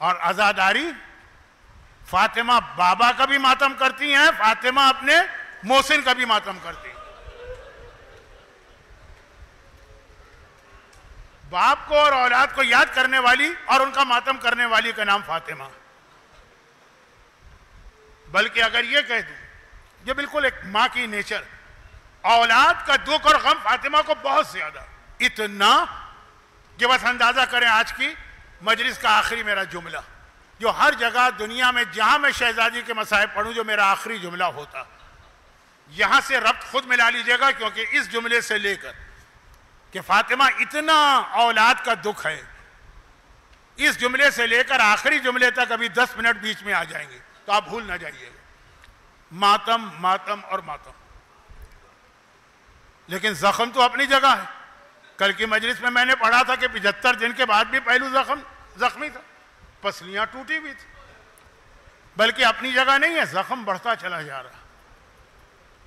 اور عزاداری، فاطمہ بابا کا بھی ماتم کرتی ہیں، فاطمہ اپنے محسن کا بھی ماتم کرتی ہیں. باپ کو اور اولاد کو یاد کرنے والی اور ان کا ماتم کرنے والی کا نام فاطمہ. بلکہ اگر یہ کہہ دوں، یہ بالکل ایک ماں کی نیچر، اولاد کا دکھ اور غم فاطمہ کو بہت زیادہ، اتنا کہ بس اندازہ کریں آج کی مجلس کا آخری میرا جملہ، جو ہر جگہ دنیا میں جہاں میں شہزادی کے مصائب پڑھوں جو میرا آخری جملہ ہوتا، یہاں سے ربط خود ملا لیجئے گا، کیونکہ اس جملے سے لے کر کہ فاطمہ اتنا اولاد کا دکھ ہے، اس جملے سے لے کر آخری جملے تک ابھی 10 منٹ بیچ میں آ جائیں گے تو آپ بھول نہ جائیے گا. ماتم ماتم اور ماتم. لیکن زخم تو اپنی جگہ ہے. کل کی مجلس میں میں نے پڑھا تھا کہ 75 دن کے بعد بھی پہلو زخمی تھا، پسلیاں ٹوٹی بھی تھی. بلکہ اپنی جگہ نہیں ہے، زخم بڑھتا چلا جا رہا.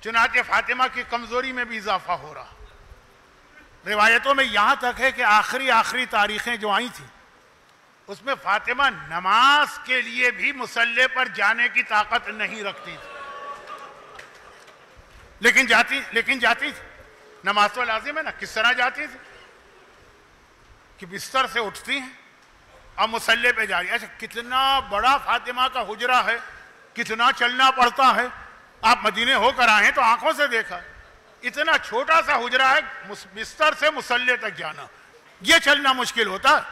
چنانچہ فاطمہ کی کمزوری میں بھی اضافہ ہو رہا. روایتوں میں یہاں تک ہے کہ آخری تاریخیں جو آئی تھیں اس میں فاطمہ نماز کے لیے بھی مصلی پر جانے کی طاقت نہیں رکھتی تھی، لیکن جاتی تھی. نماز تو لازم ہے نا، کس طرح جاتی تھی کہ بستر سے اٹھتی ہیں اور مصلی پہ جا رہی. اچھا، کتنا بڑا فاطمہ کا حجرہ ہے، کتنا چلنا پڑتا ہے. آپ مدینے ہو کر آئے ہیں تو آنکھوں سے دیکھا، اتنا چھوٹا سا حجرہ ہے، بستر سے مصلی تک جانا یہ چلنا مشکل ہوتا ہے.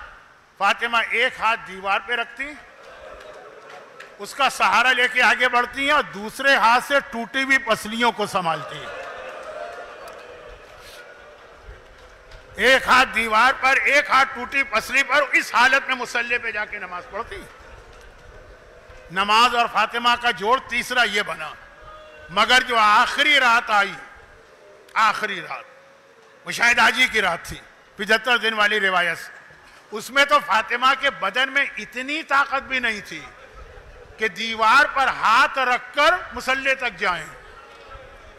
فاطمہ ایک ہاتھ دیوار پہ رکھتی، اس کا سہارا لے کے آگے بڑھتی ہیں اور دوسرے ہاتھ سے ٹوٹی ہوئی پسلیوں کو سنبھالتی ہیں. ایک ہاتھ دیوار پر، ایک ہاتھ ٹوٹی پسلی پر، اس حالت میں مصلی پہ جا کے نماز پڑھتی. نماز اور فاطمہ کا جوڑ تیسرا یہ بنا. مگر جو آخری رات آئی، آخری رات وہ شاید آجی کی رات تھی، 75 دن والی روایت سے، اس میں تو فاطمہ کے بدن میں اتنی طاقت بھی نہیں تھی کہ دیوار پر ہاتھ رکھ کر مصلی تک جائیں.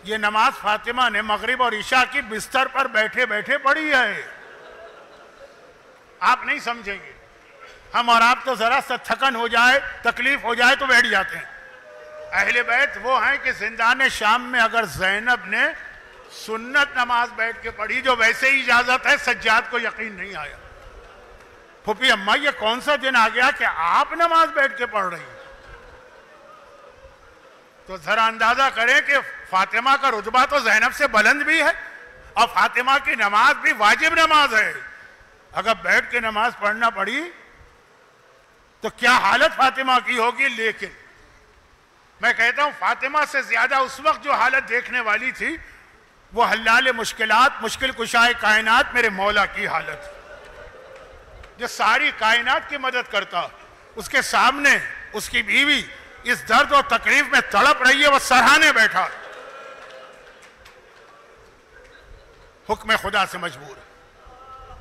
یہ نماز فاطمہ نے مغرب اور عشاء کی بستر پر بیٹھے بیٹھے پڑھی ہے. آپ نہیں سمجھیں گے. ہم اور آپ تو ذرا سا تھکن ہو جائے، تکلیف ہو جائے تو بیٹھ جاتے ہیں. اہل بیت وہ ہیں کہ زندان شام میں اگر زینب نے سنت نماز بیٹھ کے پڑھی جو ویسے ہی اجازت ہے، سجاد کو یقین نہیں آیا. پھوپھی اماں یہ کون سا دن آ گیا کہ آپ نماز بیٹھ کے پڑھ رہی ہیں؟ تو ذرا اندازہ کریں کہ فاطمہ کا رتبہ تو زینب سے بلند بھی ہے اور فاطمہ کی نماز بھی واجب نماز ہے. اگر بیٹھ کے نماز پڑھنا پڑی تو کیا حالت فاطمہ کی ہوگی. لیکن میں کہتا ہوں فاطمہ سے زیادہ اس وقت جو حالت دیکھنے والی تھی وہ حلال مشکلات، مشکل کشائے کائنات میرے مولا کی حالت، جو ساری کائنات کی مدد کرتا. اس کے سامنے اس کی بیوی اس درد و تکلیف میں تڑپ رہی ہے، وہ سرہانے بیٹھا، حکم خدا سے مجبور.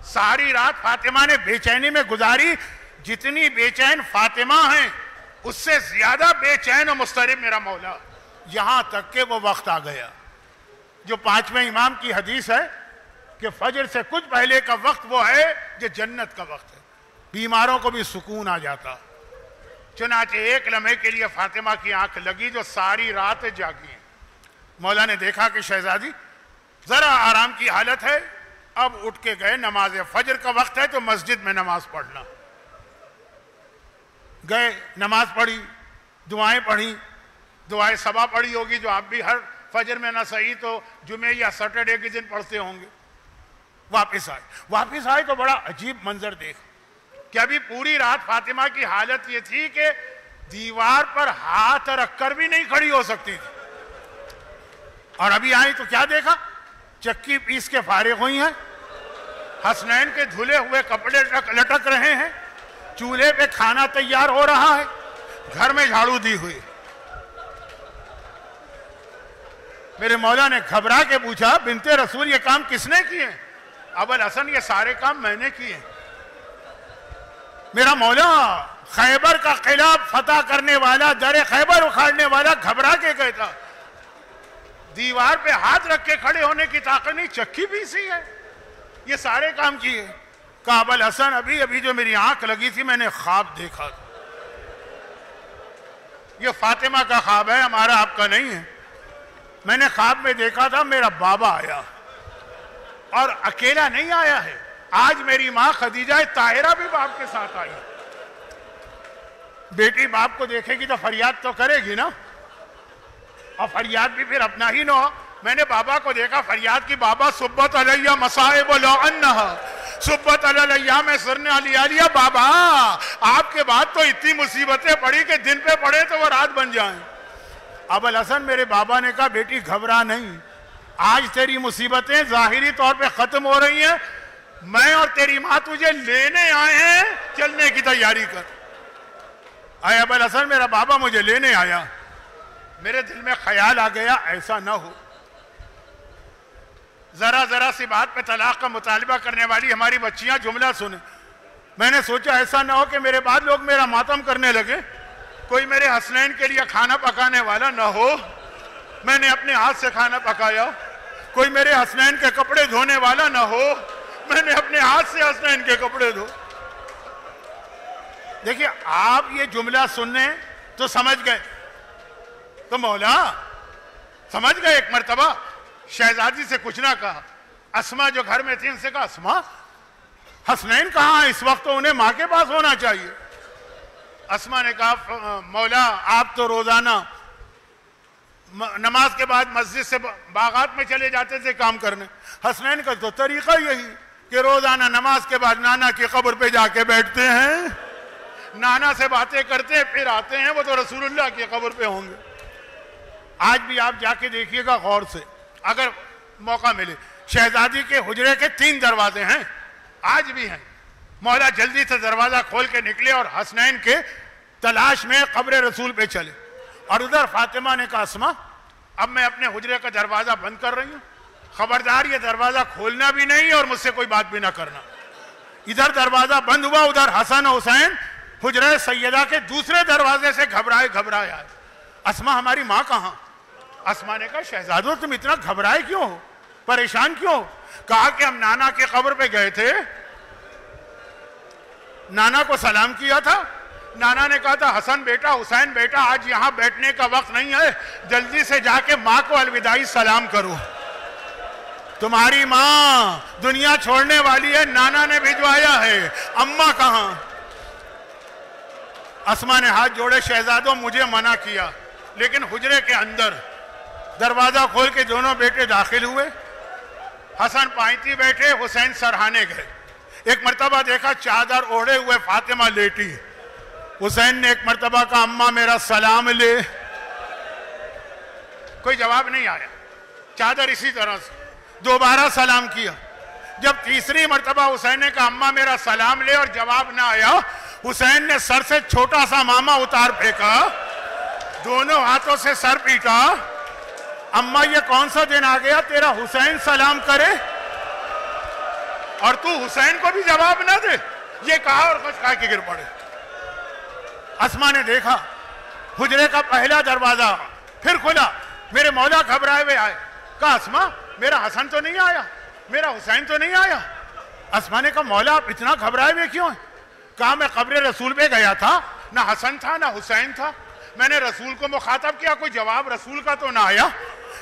ساری رات فاطمہ نے بے چینی میں گزاری. جتنی بے چین فاطمہ ہیں اس سے زیادہ بے چین و مضطرب میرا مولا. یہاں تک کہ وہ وقت آ گیا جو 5ویں امام کی حدیث ہے کہ فجر سے کچھ پہلے کا وقت وہ ہے جو جنت کا وقت ہے. بیماروں کو بھی سکون آ جاتا. چنانچہ ایک لمحے کے لیے فاطمہ کی آنکھ لگی جو ساری رات جاگی ہیں. مولا نے دیکھا کہ شہزادی ذرا آرام کی حالت ہے، اب اٹھ کے گئے. نماز فجر کا وقت ہے تو مسجد میں نماز پڑھنا. گئے، نماز پڑھی، دعائیں پڑھی، دعائیں صبا پڑھی ہوگی جو آپ بھی ہر فجر میں نہ صحیح تو جمعے یا سیٹرڈے کے دن پڑھتے ہوں گے. واپس آئے تو بڑا عجیب منظر دیکھ کہ ابھی پوری رات فاطمہ کی حالت یہ تھی کہ دیوار پر ہاتھ رکھ کر بھی نہیں کھڑی ہو سکتی تھی. اور ابھی آئی تو کیا دیکھا؟ چکی پیس کے فارغ ہوئی ہیں، حسنین کے دھلے ہوئے کپڑے لٹک رہے ہیں، چولہے پہ کھانا تیار ہو رہا ہے، گھر میں جھاڑو دی ہوئی. میرے مولا نے گھبرا کے پوچھا بنت رسول یہ کام کس نے کیے؟ ابوالحسن یہ سارے کام میں نے کیے. میرا مولا خیبر کا قلعہ فتح کرنے والا، در خیبر اکھاڑنے والا گھبرا کے کہتا دیوار پہ ہاتھ رکھ کے کھڑے ہونے کی طاقت نہیں، چکی پیسی ہے، یہ سارے کام کیے. کہا ابوالحسن ابھی جو میری آنکھ لگی تھی میں نے خواب دیکھا تھا. یہ فاطمہ کا خواب ہے، ہمارا آپ کا نہیں ہے. میں نے خواب میں دیکھا تھا میرا بابا آیا، اور اکیلا نہیں آیا ہے، آج میری ماں خدیجہ طاہرہ بھی باپ کے ساتھ آئی. بیٹی باپ کو دیکھے گی تو فریاد تو کرے گی نا، اور فریاد بھی پھر اپنا ہی نہ ہو. میں نے بابا کو دیکھا فریاد کی، بابا صبت علیہ مصائب لو انہا صبت علیہ میں سرنے علیہ. بابا آپ کے بعد تو اتنی مصیبتیں پڑی کہ دن پہ پڑے تو وہ رات بن جائیں. ابوالحسن میرے بابا نے کہا بیٹی گھبرا نہیں، آج تیری مصیبتیں ظاہری طور پہ ختم ہو رہی ہیں، میں اور تیری ماں تجھے لینے آئے ہیں، چلنے کی تیاری کر. آئے ابوالحسن میرا بابا مجھے لینے آیا. میرے دل میں خیال آ گیا ایسا نہ ہو، ذرا سی بات پہ طلاق کا مطالبہ کرنے والی ہماری بچیاں جملہ سنیں. میں نے سوچا ایسا نہ ہو کہ میرے بعد لوگ میرا ماتم کرنے لگے، کوئی میرے حسنین کے لیے کھانا پکانے والا نہ ہو. میں نے اپنے ہاتھ سے کھانا پکایا. کوئی میرے حسنین کے کپڑے دھونے والا نہ ہو، میں نے اپنے ہاتھ سے حسنین کے کپڑے دھو. دیکھیے آپ یہ جملہ سننے تو سمجھ گئے، تو مولا سمجھ گئے. ایک مرتبہ شہزادی سے کچھ نہ کہا. اسما جو گھر میں تھی ان سے کہا اسما حسنین کہاں ہیں؟ اس وقت تو انہیں ماں کے پاس ہونا چاہیے. اسما نے کہا مولا آپ تو روزانہ نماز کے بعد مسجد سے باغات میں چلے جاتے تھے کام کرنے. حسنین کا تو طریقہ یہی کہ روزانہ نماز کے بعد نانا کی قبر پہ جا کے بیٹھتے ہیں، نانا سے باتیں کرتے پھر آتے ہیں، وہ تو رسول اللہ کی قبر پہ ہوں گے. آج بھی آپ جا کے دیکھیے گا غور سے اگر موقع ملے. شہزادی کے حجرے کے 3 دروازے ہیں، آج بھی ہیں. مولا جلدی سے دروازہ کھول کے نکلے اور حسنین کے تلاش میں قبر رسول پہ چلے. اور ادھر فاطمہ نے کہا اسما اب میں اپنے حجرے کا دروازہ بند کر رہی ہوں، خبردار یہ دروازہ کھولنا بھی نہیں اور مجھ سے کوئی بات بھی نہ کرنا. ادھر دروازہ بند ہوا، ادھر حسن و حسین حجرہ سیدہ کے دوسرے دروازے سے گھبرائے آئے. اسما ہماری ماں کہاں؟ اسما نے کہا شہزادو تم اتنا گھبرائے کیوں ہو، پریشان کیوں ہو؟ کہا کہ ہم نانا کے قبر پہ گئے تھے، نانا کو سلام کیا تھا، نانا نے کہا تھا حسن بیٹا حسین بیٹا آج یہاں بیٹھنے کا وقت نہیں ہے، جلدی سے جا کے ماں کو الوداعی سلام کرو، تمہاری ماں دنیا چھوڑنے والی ہے، نانا نے بھجوایا ہے، اماں کہاں؟ اسما نے ہاتھ جوڑے شہزادوں مجھے منع کیا، لیکن حجرے کے اندر دروازہ کھول کے دونوں بیٹے داخل ہوئے. حسن پائنتی بیٹھے، حسین سرہانے گئے. ایک مرتبہ دیکھا چادر اوڑھے ہوئے فاطمہ لیٹی. حسین نے ایک مرتبہ کہا اماں میرا سلام لے، کوئی جواب نہیں آیا. چادر اسی طرح سے دوبارہ سلام کیا. جب تیسری مرتبہ حسین نے کہا اماں میرا سلام لے اور جواب نہ آیا، حسین نے سر سے چھوٹا سا ماما اتار پھینکا، دونوں ہاتھوں سے سر پیٹا. اماں یہ کون سا دن آ گیا تیرا حسین سلام کرے اور تو حسین کو بھی جواب نہ دے؟ یہ کہا اور کچھ کھا کے گر پڑے. اسما نے دیکھا حجرے کا پہلا دروازہ پھر کھلا. میرے مولا گھبرائے ہوئے آئے. کہا اسما میرا حسن تو نہیں آیا، میرا حسین تو نہیں آیا. اسما نے کہا مولا آپ اتنا گھبرائے ہوئے کیوں ہیں؟ کہا میں قبر رسول پہ گیا تھا، نہ حسن تھا نہ حسین تھا، میں نے رسول کو مخاطب کیا، کوئی جواب رسول کا تو نہ آیا.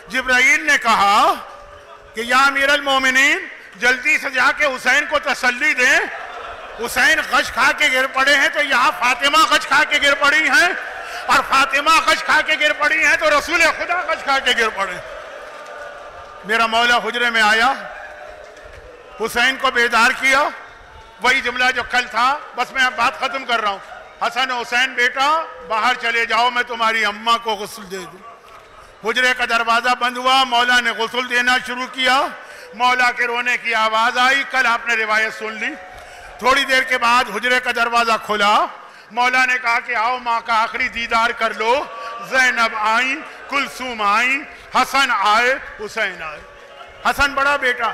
جبرائیل نے کہا کہ یا امیر المومنین جلدی سے جا کے حسین کو تسلی دیں، حسین غش کھا کے گر پڑے ہیں تو یہاں فاطمہ غش کھا کے گر پڑی ہیں، اور فاطمہ غش کھا کے گر پڑی ہیں تو رسول خدا غش کھا کے گر پڑے. میرا مولا حجرے میں آیا، حسین کو بیدار کیا. وہی جملہ جو کل تھا، بس میں اب بات ختم کر رہا ہوں. حسن حسین بیٹا باہر چلے جاؤ، میں تمہاری اماں کو غسل دے دوں. حجرے کا دروازہ بند ہوا، مولا نے غسل دینا شروع کیا. مولا کے رونے کی آواز آئی. کل آپ نے روایت سن لی. تھوڑی دیر کے بعد حجرے کا دروازہ کھلا. مولا نے کہا کہ آؤ ماں کا آخری دیدار کر لو. زینب آئیں, کلثوم آئیں, حسن آئے, حسین آئے. حسن بڑا بیٹا,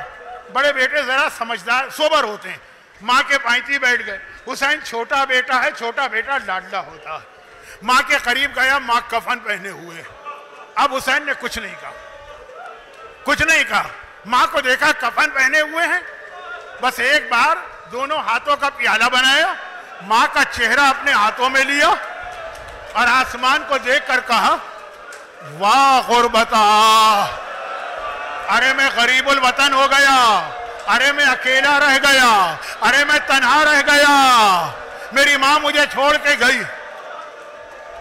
بڑے بیٹے ذرا سمجھدار سوبر ہوتے ہیں, ماں کے پائنتی بیٹھ گئے. حسین چھوٹا بیٹا ہے, چھوٹا بیٹا لاڈلا ہوتا ہے. ماں کے قریب گیا, ماں کفن پہنے ہوئے. اب حسین نے کچھ نہیں کہا, کچھ نہیں کہا. ماں کو دیکھا کفن پہنے ہوئے ہیں, بس ایک بار دونوں ہاتھوں کا پیالہ بنایا, ماں کا چہرہ اپنے ہاتھوں میں لیا اور آسمان کو دیکھ کر کہا واہ غربتا, ارے میں غریب الوطن ہو گیا, ارے میں اکیلا رہ گیا, ارے میں تنہا رہ گیا, میری ماں مجھے چھوڑ کے گئی.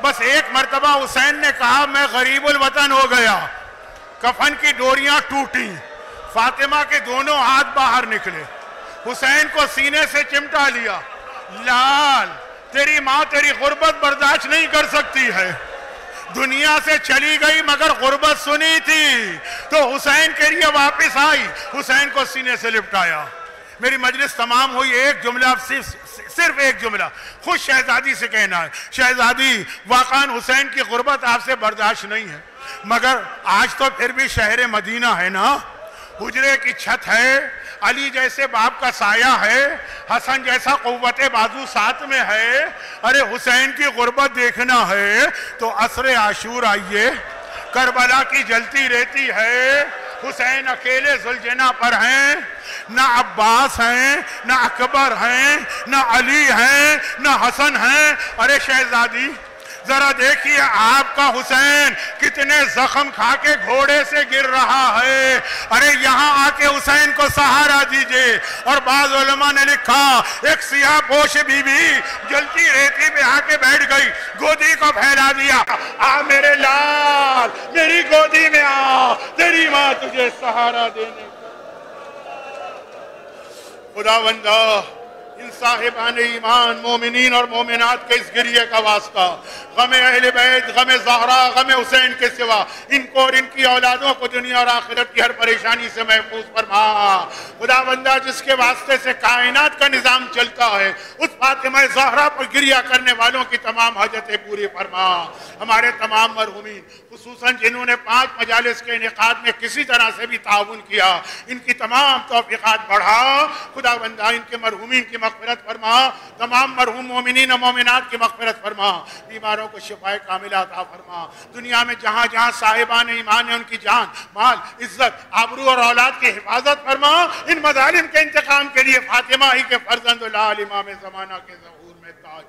بس ایک مرتبہ حسین نے کہا میں غریب الوطن ہو گیا. کفن کی ڈوریاں ٹوٹیں, فاطمہ کے دونوں ہاتھ باہر نکلے, حسین کو سینے سے چمٹا لیا. لال, تیری ماں تیری غربت برداشت نہیں کر سکتی ہے, دنیا سے چلی گئی مگر غربت سنی تھی تو حسین کے لیے واپس آئی. حسین کو سینے سے لپٹایا. میری مجلس تمام ہوئی, ایک جملہ, صرف ایک جملہ خود شہزادی سے کہنا ہے. شہزادی واقعاً حسین کی غربت آپ سے برداشت نہیں ہے, مگر آج تو پھر بھی شہر مدینہ ہے نا, حجرے کی چھت ہے, علی جیسے باپ کا سایہ ہے, حسن جیسا قوت بازو ساتھ میں ہے. ارے حسین کی غربت دیکھنا ہے تو عصر عاشور آئیے, کربلا کی جلتی رہتی ہے. حسین اکیلے ذوالجناح پر ہیں, نہ عباس ہیں, نہ اکبر ہیں, نہ علی ہیں, نہ حسن ہیں. ارے شہزادی ذرا دیکھیے آپ کا حسین کتنے زخم کھا کے گھوڑے سے گر رہا ہے. ارے یہاں آ کے حسین کو سہارا دیجئے. اور بعض علماء نے لکھا ایک سیاہ پوش بی بی جلتی ریتی پہ آ کے بیٹھ گئی, گودی کو پھیلا دیا, آ میرے لال میری گودی میں آ, تیری ماں تجھے سہارا دینے. خداوندہ ان صاحبان ایمان مومنین اور مومنات کے اس گریے کا واسطہ, غم اہل بیت, غم زہرا, غم حسین کے سوا ان کو اور ان کی اولادوں کو دنیا اور آخرت کی ہر پریشانی سے محفوظ فرما. خداوندہ جس کے واسطے سے کائنات کا نظام چلتا ہے, اس فاطمہ زہرا پر گریہ کرنے والوں کی تمام حاجتیں پوری فرما. ہمارے تمام مرحومین خصوصاً جنہوں نے 5 مجالس کے انعقاد میں کسی طرح سے بھی تعاون کیا, ان کی تمام توفیقات بڑھا. خداوندہ ان کے مرحومین کی مغفرت فرما, تمام مرحوم مومنین و مومنات کی مغفرت فرما, بیماروں کو شفائے کاملہ عطا فرما. دنیا میں جہاں جہاں صاحبان ایمان ہیں ان کی جان, مال, عزت, آبرو اور اولاد کی حفاظت فرما. ان مظالم کے انتقام کے لیے فاطمہ ہی کے فرزند لال امام زمانہ کے ظہور میں تاج